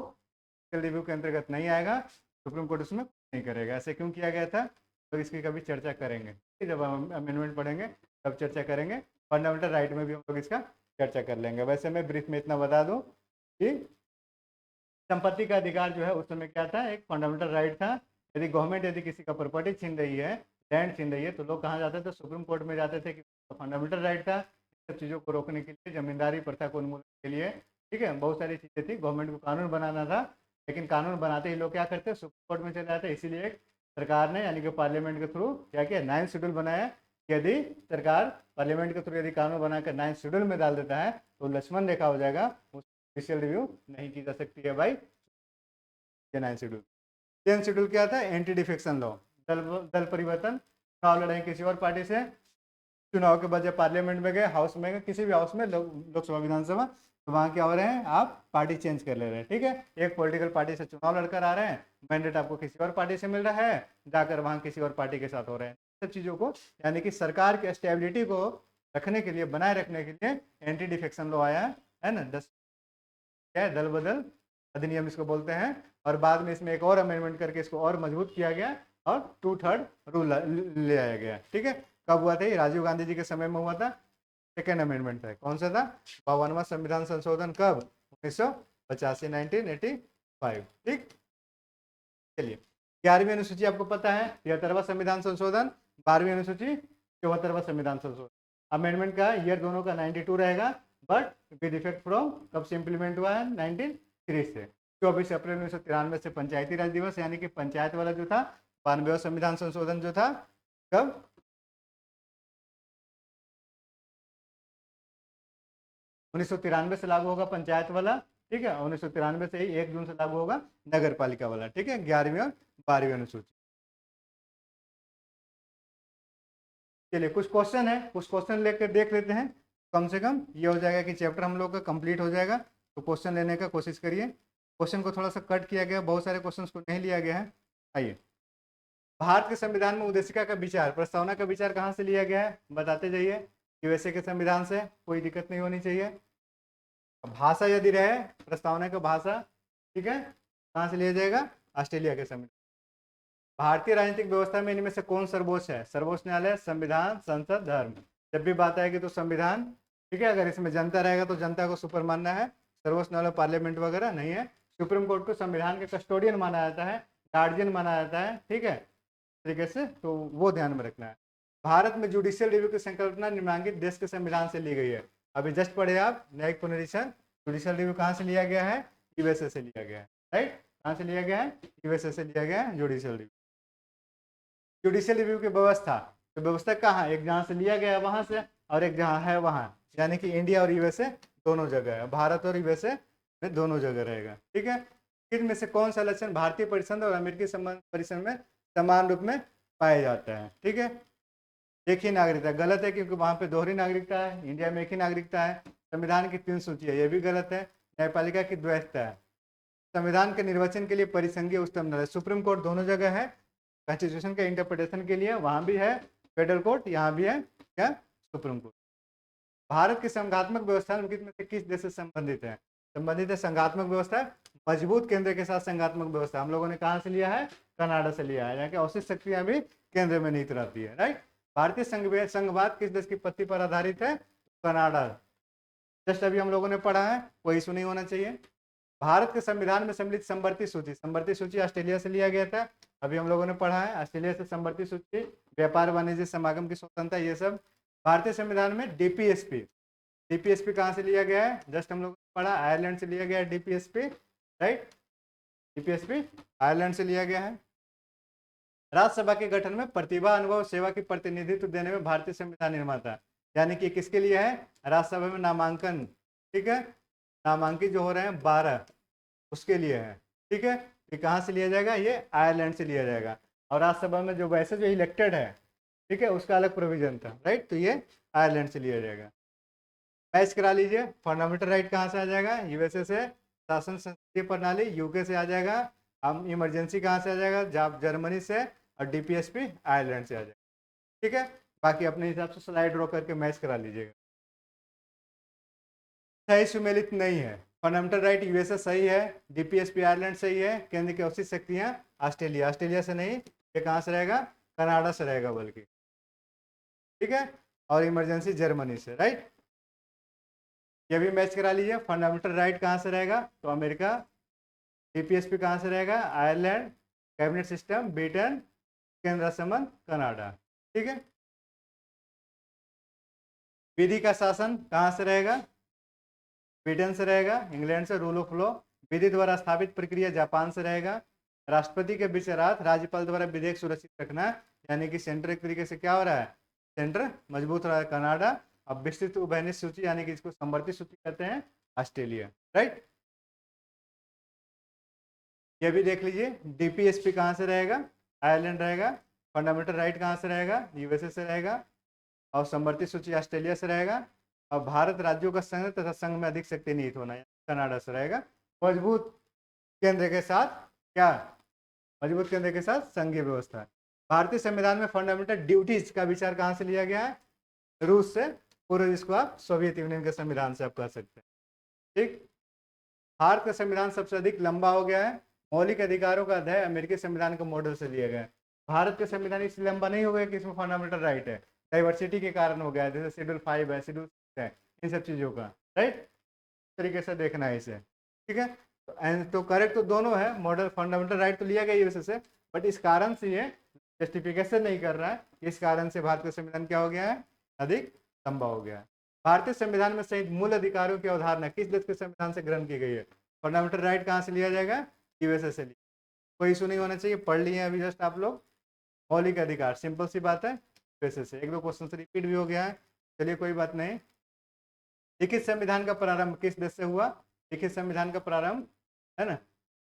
रिव्यू के अंतर्गत नहीं आएगा, सुप्रीम कोर्ट उसमें नहीं करेगा। ऐसे क्यों किया गया था, तो इसकी कभी चर्चा करेंगे, जब हम अमेंडमेंट पढ़ेंगे तब चर्चा करेंगे। फंडामेंटल राइट में भी हम लोग इसका चर्चा कर लेंगे। वैसे मैं ब्रीफ में इतना बता दूं कि संपत्ति का अधिकार जो है उस समय क्या था, एक फंडामेंटल राइट था। यदि गवर्नमेंट यदि किसी का प्रॉपर्टी छीन रही है, लैंड छीन रही है, तो लोग कहाँ जाते थे? सुप्रीम कोर्ट में जाते थे कि फंडामेंटल राइट था। सब चीज़ों को रोकने के लिए, जमींदारी प्रथा को उन्मूलन के लिए, ठीक है, बहुत सारी चीज़ें थी। गवर्नमेंट को कानून बनाना था, लेकिन कानून बनाते ही लोग क्या करते, सुप्रीम कोर्ट में चले जाते। इसीलिए सरकार ने यानी कि पार्लियामेंट के थ्रू क्या किया, 9 शेड्यूल बनाया। यदि सरकार पार्लियामेंट के थ्रू यदि कानून बनाकर 9 शेड्यूल में डाल देता है तो लक्ष्मण रेखा हो जाएगा, जुडिशियल रिव्यू नहीं की जा सकती है भाई। 9 शेड्यूल। 10 शेड्यूल क्या था? एंटी डिफेक्शन लॉ, दल परिवर्तन। चुनाव लड़ाई किसी और पार्टी से, चुनाव के बाद जब पार्लियामेंट में गए, हाउस में गए, किसी भी हाउस में, लोकसभा विधानसभा, तो वहाँ क्या हो रहे हैं, आप पार्टी चेंज कर ले रहे हैं। ठीक है, एक पॉलिटिकल पार्टी से चुनाव लड़कर आ रहे हैं, मैंडेट आपको किसी और पार्टी से मिल रहा है, जाकर वहाँ किसी और पार्टी के साथ हो रहे हैं। सब चीज़ों को यानी कि सरकार की स्टेबिलिटी को रखने के लिए, बनाए रखने के लिए एंटी डिफेक्शन लॉ आया है ना। 10 क्या है, दल बदल अधिनियम इसको बोलते हैं। और बाद में इसमें एक और अमेंडमेंट करके इसको और मजबूत किया गया और 2/3 रूल ले आया गया। ठीक है, कब हुआ था? ये राजीव गांधी जी के समय में हुआ था। सेकेंड अमेंडमेंट था, कौन सा था? 52वां संविधान संशोधन, कब? 1985, 1985। ठीक, चलिए 11वीं अनुसूची आपको पता है, 73वां संविधान संशोधन, 12वीं अनुसूची 74वां संविधान संशोधन। अमेंडमेंट का ईयर दोनों का 92 रहेगा, बट विद इफेक्ट फ्रॉम कब से इंप्लीमेंट हुआ है? 1903 से। 24 अप्रैल 1993 से पंचायती राज दिवस, यानी कि पंचायत वाला जो था 92वां संविधान संशोधन जो था, कब? 1993 से लागू होगा पंचायत वाला। ठीक है, 1993 से ही 1 जून से लागू होगा नगर पालिका वाला। ठीक है, 11वीं और 12वीं अनुसूची। चलिए कुछ क्वेश्चन है, कुछ क्वेश्चन लेकर देख लेते हैं। कम से कम ये हो जाएगा कि चैप्टर हम लोग का कंप्लीट हो जाएगा। तो क्वेश्चन लेने का कोशिश करिए। क्वेश्चन को थोड़ा सा कट किया गया, बहुत सारे क्वेश्चन को नहीं लिया गया है। आइए, भारत के संविधान में उद्देशिका का विचार, प्रस्तावना का विचार कहाँ से लिया गया है? बताते जाइए। यूएसए के संविधान से, कोई दिक्कत नहीं होनी चाहिए। भाषा यदि रहे, प्रस्तावना का भाषा, ठीक है, कहाँ से लिया जाएगा? ऑस्ट्रेलिया के संविधान। भारतीय राजनीतिक व्यवस्था में इनमें से कौन सर्वोच्च है? सर्वोच्च न्यायालय, संविधान, संसद, धर्म। जब भी बात आएगी तो संविधान। ठीक है, अगर इसमें जनता रहेगा तो जनता को सुपर मानना है। सर्वोच्च न्यायालय पार्लियामेंट वगैरह नहीं है। सुप्रीम कोर्ट को संविधान के कस्टोडियन माना जाता है, गार्जियन माना जाता है। ठीक है, तरीके से, तो वो ध्यान में रखना है। भारत में जुडिशियल रिव्यू की संकल्पना निम्नलिखित देश के संविधान से ली गई है। अभी जस्ट पढ़े आप, न्यायिक पुनरीक्षण। जुडिशियल रिव्यू कहाँ से लिया गया है? यूएसए से लिया गया है, राइट। कहाँ से लिया गया है? यूएसए से लिया गया है जुडिशियल रिव्यू। जुडिशियल रिव्यू की व्यवस्था, तो व्यवस्था कहाँ? एक जहाँ से लिया गया है वहाँ से, और एक जहाँ है वहाँ, यानी कि इंडिया और यूएसए दोनों जगह है। भारत और यूएसए में दोनों जगह रहेगा। ठीक है, इनमें से कौन सा लक्षण भारतीय परिसंघ और अमेरिकी परिसंघ में समान रूप में पाया जाता है? ठीक है, एक ही नागरिकता गलत है, क्योंकि वहाँ पे दोहरी नागरिकता है, इंडिया में एक ही नागरिकता है। संविधान की 3 सूची है, ये भी गलत है। न्यायपालिका की द्वैतता है। संविधान के निर्वचन के लिए परिसंघीय उच्चतम न्यायालय, सुप्रीम कोर्ट दोनों जगह है। कॉन्स्टिट्यूशन के इंटरप्रिटेशन के लिए वहाँ भी है फेडरल कोर्ट, यहाँ भी है क्या? Supreme court. भारत की संघात्मक व्यवस्था में से किस देश से संबंधित है? संबंधित है संघात्मक व्यवस्था, मजबूत केंद्र के साथ संघात्मक व्यवस्था। हम लोगों ने कहाँ से लिया है? कनाडा से लिया है, यहाँ की औषध शक्तियाँ भी केंद्र में निहित रहती है, राइट। भारतीय संघवाद किस देश की पत्ती पर आधारित है? कनाडा। जस्ट अभी हम लोगों ने पढ़ा है, कोई इशू नहीं होना चाहिए। भारत के संविधान में सम्मिलित संवर्ती सूची, संवर्ती सूची ऑस्ट्रेलिया से लिया गया था, अभी हम लोगों ने पढ़ा है। ऑस्ट्रेलिया से संवर्ती सूची, व्यापार वाणिज्य समागम की स्वतंत्रता, ये सब। भारतीय संविधान में डीपीएसपी, डीपीएसपी कहाँ से लिया गया है? जस्ट हम लोग ने पढ़ा, आयरलैंड से लिया गया है डीपीएसपी, राइट। डीपीएसपी आयरलैंड से लिया गया है। राज्यसभा के गठन में प्रतिभा, अनुभव, सेवा की प्रतिनिधित्व देने में भारतीय संविधान निर्माता, यानी कि किसके लिए है? राज्यसभा में नामांकन। ठीक है, नामांकित जो हो रहे हैं 12 उसके लिए है, ठीक है। ये कहाँ से लिया जाएगा, ये आयरलैंड से लिया जाएगा। और राज्यसभा में जो वैसे जो इलेक्टेड है, ठीक है, उसका अलग प्रोविजन था, राइट, तो ये आयरलैंड से लिया जाएगा। मैच करा लीजिए, फंडामेंटल राइट कहाँ से आ जाएगा, यूएसए से, शासन संसदीय प्रणाली यूके से आ जाएगा, हम इमरजेंसी कहाँ से आ जाएगा, जर्मनी से, और डीपीएसपी आयरलैंड से आ जाएगा, ठीक है। बाकी अपने हिसाब से स्लाइड ड्रॉ करके मैच करा लीजिएगा। सही सुमेलित नहीं है, फंडामेंटल राइट यूएसए सही है, डीपीएसपी आयरलैंड सही है, केंद्र की अवशिष्ट शक्तियां ऑस्ट्रेलिया, ऑस्ट्रेलिया से नहीं, ये कहाँ से रहेगा, कनाडा से रहेगा बल्कि, ठीक है। और इमरजेंसी जर्मनी से, राइट। ये भी मैच करा लीजिए, फंडामेंटल राइट कहाँ से रहेगा, तो अमेरिका, डीपीएसपी कहाँ से रहेगा, आयरलैंड, कैबिनेट सिस्टम ब्रिटेन, केंद्र संबंध कनाडा, ठीक है। विधि का शासन कहाँ से रहेगा, ब्रिटेन से रहेगा, इंग्लैंड से, रूल ऑफ लॉ, विधि द्वारा स्थापित प्रक्रिया जापान से रहेगा, राष्ट्रपति के विचारार्थ राज्यपाल द्वारा विधेयक सुरक्षित रखना, यानी कि सेंटर एक तरीके से क्या हो रहा है, सेंटर मजबूत रहा है कनाडा। अब विस्तृत उभयनिष्ठ सूची यानी कि इसको संवर्धित सूची कहते हैं, ऑस्ट्रेलिया, राइट। ये भी देख लीजिए, डीपीएसपी कहाँ से रहेगा, आयरलैंड रहेगा, फंडामेंटल राइट कहाँ से रहेगा, यूएसए से रहेगा, और संवर्धित सूची ऑस्ट्रेलिया से रहेगा, और भारत राज्यों का संघ तथा संघ में अधिक शक्ति निहित होना कनाडा से रहेगा। मजबूत केंद्र के साथ क्या, मजबूत केंद्र के साथ संघीय व्यवस्था। भारतीय संविधान में फंडामेंटल ड्यूटीज का विचार कहाँ से लिया गया है, रूस से, पूर्व जिसको आप सोवियत यूनियन के संविधान से आप कह सकते हैं, ठीक। भारत का संविधान सबसे अधिक लंबा हो गया है, मौलिक अधिकारों का अध्याय अमेरिकी संविधान के मॉडल से लिया गया है। भारत का संविधान इसलिए लंबा नहीं हो गया कि इसमें फंडामेंटल राइट है, डाइवर्सिटी के कारण हो गया है, जैसे शेड्यूल 5 है, शेड्यूल 6 है, इन सब चीज़ों का, राइट, तरीके से देखना है इसे, ठीक है। तो करेक्ट तो दोनों है, मॉडल फंडामेंटल राइट तो लिया गया यूएसए से, बट इस कारण से ये जस्टिफिकेशन नहीं कर रहा है, इस कारण से भारतीय संविधान क्या हो गया है, अधिक लंबा हो गया है। भारतीय संविधान में सहित मूल अधिकारों की अवधारणा किस देश के संविधान से ग्रहण की गई है, फंडामेंटल राइट कहाँ से लिया जाएगा, यूएसए से लिया, कोई इशू नहीं होना चाहिए, पढ़ लिए अभी जस्ट आप लोग। मौलिक अधिकार सिंपल सी बात है, यूएसए से, एक दो क्वेश्चन से रिपीट भी हो गया है, चलिए कोई बात नहीं। लिखित संविधान का प्रारंभ किस देश से हुआ, लिखित संविधान का प्रारंभ, है ना,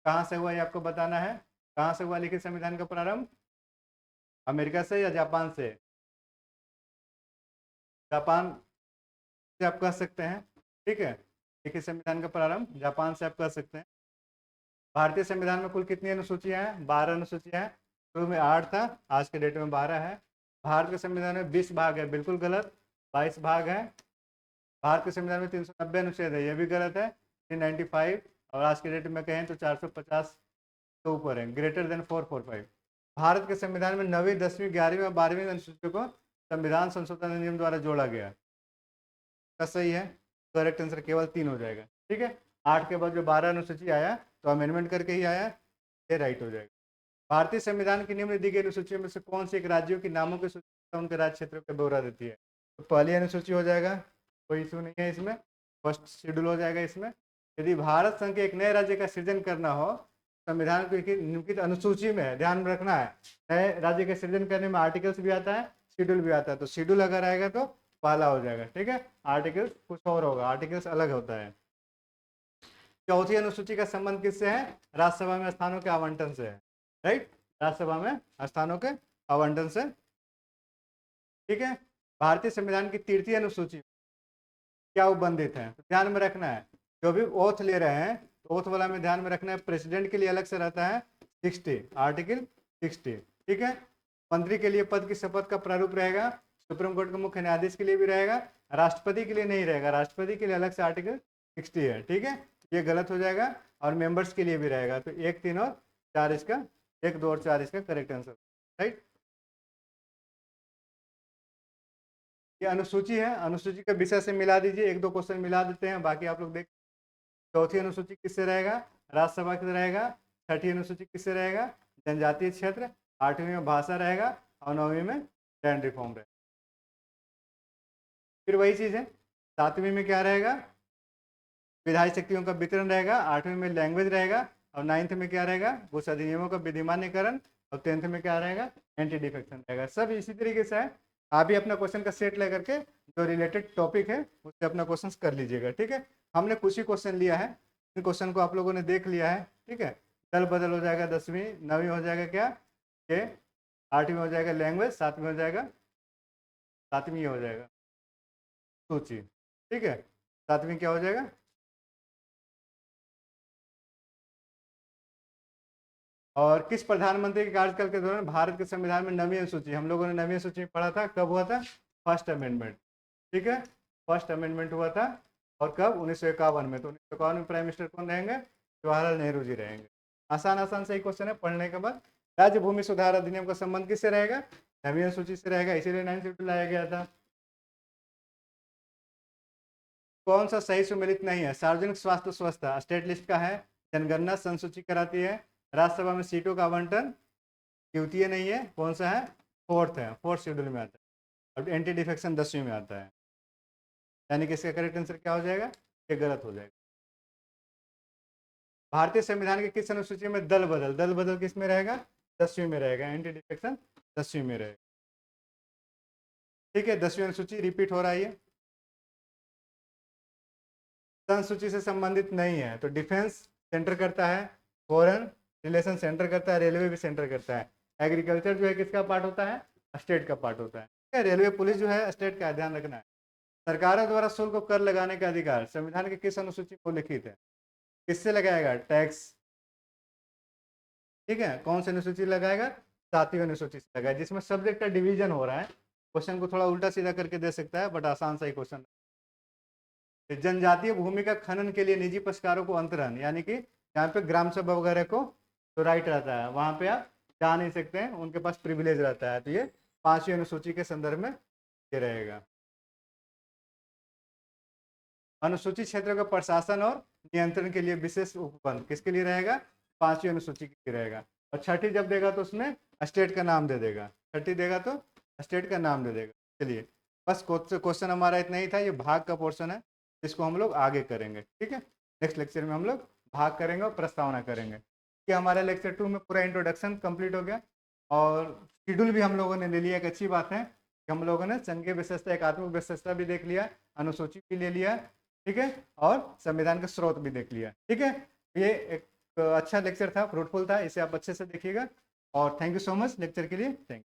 कहाँ से हुआ ये आपको बताना है, कहाँ से हुआ लिखित संविधान का प्रारंभ, अमेरिका से या जापान से, जापान से आप कह सकते हैं, ठीक है। लिखित संविधान का प्रारंभ जापान से आप कह सकते हैं। भारतीय संविधान में कुल कितनी अनुसूचियां हैं, 12 अनुसूचियां हैं, शुरू में 8 था, आज के डेट में 12 है। भारत के संविधान में 20 भाग है, बिल्कुल गलत, 22 भाग है। भारत के संविधान में 390 अनुच्छेद है, ये भी गलत है, 395, और आज के डेट में कहें तो 450 के ऊपर है, ग्रेटर देन 445। भारत के संविधान में 9वीं, 10वीं, 11वीं और 12वीं अनुसूचियों को संविधान संशोधन अधिनियम द्वारा जोड़ा गया, का सही है, करेक्ट आंसर केवल 3 हो जाएगा, ठीक है। 8 के बाद जो 12 अनुसूची आया तो अमेंडमेंट करके ही आया, ये राइट हो जाएगा। भारतीय संविधान की निम्न दी गई अनुसूची में से कौन सी एक राज्यों के नामों की सूची उनके राज्य क्षेत्रों का ब्यौरा देती है, तो पहली अनुसूची हो जाएगा, कोई इशू नहीं है इसमें, फर्स्ट शेड्यूल हो जाएगा इसमें। यदि भारत संघ के एक नए राज्य का सृजन करना हो, संविधान को निम्नलिखित अनुसूची में ध्यान में रखना है, नए राज्य का सृजन करने में आर्टिकल्स भी आता है, शेड्यूल भी आता है, तो शेड्यूल अगर आएगा तो पहला हो जाएगा, ठीक है। आर्टिकल्स कुछ और होगा, आर्टिकल्स अलग होता है। चौथी अनुसूची का संबंध किससे है, राज्यसभा में स्थानों के आवंटन से है, राइट, राज्यसभा में स्थानों के आवंटन से, ठीक है। भारतीय संविधान की 3वीं अनुसूची क्या उबंधित है, तो ध्यान में रखना है, जो भी ओथ ले रहे हैं तो ओथ वाला में ध्यान में रखना है, प्रेसिडेंट के लिए अलग से रहता है 60, आर्टिकल 60, ठीक है। मंत्री के लिए पद की शपथ का प्रारूप रहेगा, सुप्रीम कोर्ट के मुख्य न्यायाधीश के लिए भी रहेगा, राष्ट्रपति के लिए नहीं रहेगा, राष्ट्रपति के लिए अलग से आर्टिकल 60 है, ठीक है, ये गलत हो जाएगा, और मेंबर्स के लिए भी रहेगा, तो 1, 3 और 4 इसका, 1, 2 और 4 इसका करेक्ट आंसर, राइट। ये अनुसूची है, अनुसूची का विषय से मिला दीजिए, 1, 2 क्वेश्चन मिला देते हैं, बाकी आप लोग देख। चौथी अनुसूची किससे रहेगा, राज्यसभा से रहेगा। छठी अनुसूची किससे रहेगा, जनजातीय क्षेत्र। 8वीं में भाषा रहेगा, और 9वीं में लैंड रिफॉर्म रहेगा। फिर वही चीज़ है, 7वीं में क्या रहेगा, विधायी शक्तियों का वितरण रहेगा। 8वीं में लैंग्वेज रहेगा, और 9th में क्या रहेगा, कुछ अधिनियमों का विधिमान्यकरण, और 10th में क्या रहेगा, एंटी डिफेक्शन रहेगा। सब इसी तरीके से है, आप भी अपना क्वेश्चन का सेट लेकर के जो रिलेटेड टॉपिक है उससे अपना क्वेश्चन कर लीजिएगा, ठीक है। हमने कुछ ही क्वेश्चन लिया है, इन क्वेश्चन को आप लोगों ने देख लिया है, ठीक है। दल बदल हो जाएगा 10वीं, 9वीं हो जाएगा क्या ये, 8वीं हो जाएगा लैंग्वेज, 7वीं हो जाएगा, 7वीं हो जाएगा सूची, ठीक है। 7वीं क्या हो जाएगा, और किस प्रधानमंत्री के कार्यकाल के दौरान भारत के संविधान में 9वीं अनुसूची, हम लोगों ने 9वीं अनुसूची में पढ़ा था, कब हुआ था, फर्स्ट अमेंडमेंट, ठीक है, फर्स्ट अमेंडमेंट हुआ था, और कब, 1951 में। तो 1951 में प्राइम मिनिस्टर कौन रहेंगे, जवाहरलाल नेहरू जी रहेंगे। आसान आसान सही क्वेश्चन है, पढ़ने के बाद। राज्य भूमि सुधार अधिनियम का संबंध किससे रहेगा, 9वीं अनुसूची से रहेगा, इसीलिए 952 लाया गया था। कौन सा सही सुमेलित नहीं है, सार्वजनिक स्वास्थ्य स्वच्छता स्टेट लिस्ट का है, जनगणना संसूची कराती है, राज्यसभा में सीटों का आवंटन द्वितीय नहीं है, कौन सा है, फोर्थ है, फोर्थ शेड्यूल में आता है, और एंटी डिफेक्शन 10वीं में आता है। यानी कि इसका करेक्ट आंसर क्या हो जाएगा, ये गलत हो जाएगा। भारतीय संविधान के किस अनुसूची में दल बदल, दल बदल किस में रहेगा, 10वीं में रहेगा, एंटी डिफेक्शन 10वीं में रहेगा, ठीक है। 10वीं अनुसूची रिपीट हो रहा है, ये अनुसूची से संबंधित नहीं है, तो डिफेंस सेंटर करता है, फॉरेन रिलेशन सेंटर करता है, रेलवे भी सेंटर करता है, एग्रीकल्चर जो है किसका पार्ट होता है, स्टेट का पार्ट होता है, ठीक है। रेलवे पुलिस जो है स्टेट का, ध्यान रखना है। सरकारों द्वारा शुल्क और कर लगाने का अधिकार संविधान के किस अनुसूची में उल्लिखित है, किससे लगाएगा, टैक्स, ठीक है। कौन सी अनुसूची लगाएगा, 7वीं अनुसूची से लगाएगा, जिसमें सब्जेक्ट का डिवीजन हो रहा है। क्वेश्चन को थोड़ा उल्टा सीधा करके दे सकता है, बट आसान सा ही क्वेश्चन। जनजातीय भूमि का खनन के लिए निजी पक्षकारों को अंतरण, यानी कि जहाँ पे ग्राम सभा वगैरह को तो राइट रहता है, वहाँ पे आप जा नहीं सकते हैं, उनके पास प्रिविलेज रहता है, तो ये 5वीं अनुसूची के संदर्भ में ये रहेगा। अनुसूचित क्षेत्र का प्रशासन और नियंत्रण के लिए विशेष उपबंध किसके लिए रहेगा, 5वीं अनुसूची के लिए रहेगा। और छठी जब देगा तो उसमें स्टेट का नाम दे देगा, छठी देगा तो स्टेट का नाम दे देगा। चलिए, बस क्वेश्चन हमारा इतना ही था, ये भाग का पोर्शन है, इसको हम लोग आगे करेंगे, ठीक है। नेक्स्ट लेक्चर में हम लोग भाग करेंगे और प्रस्तावना करेंगे। कि हमारा लेक्चर 2 में पूरा इंट्रोडक्शन कंप्लीट हो गया, और शेड्यूल भी हम लोगों ने ले लिया। एक अच्छी बात है कि हम लोगों ने संघीय विशेषता, एकात्मक विशेषता भी देख लिया, अनुसूची भी ले लिया, ठीक है, और संविधान का स्रोत भी देख लिया, ठीक है। ये एक अच्छा लेक्चर था, फ्रूटफुल था, इसे आप अच्छे से देखिएगा। और thank you so much lecture के लिए, थैंक यू।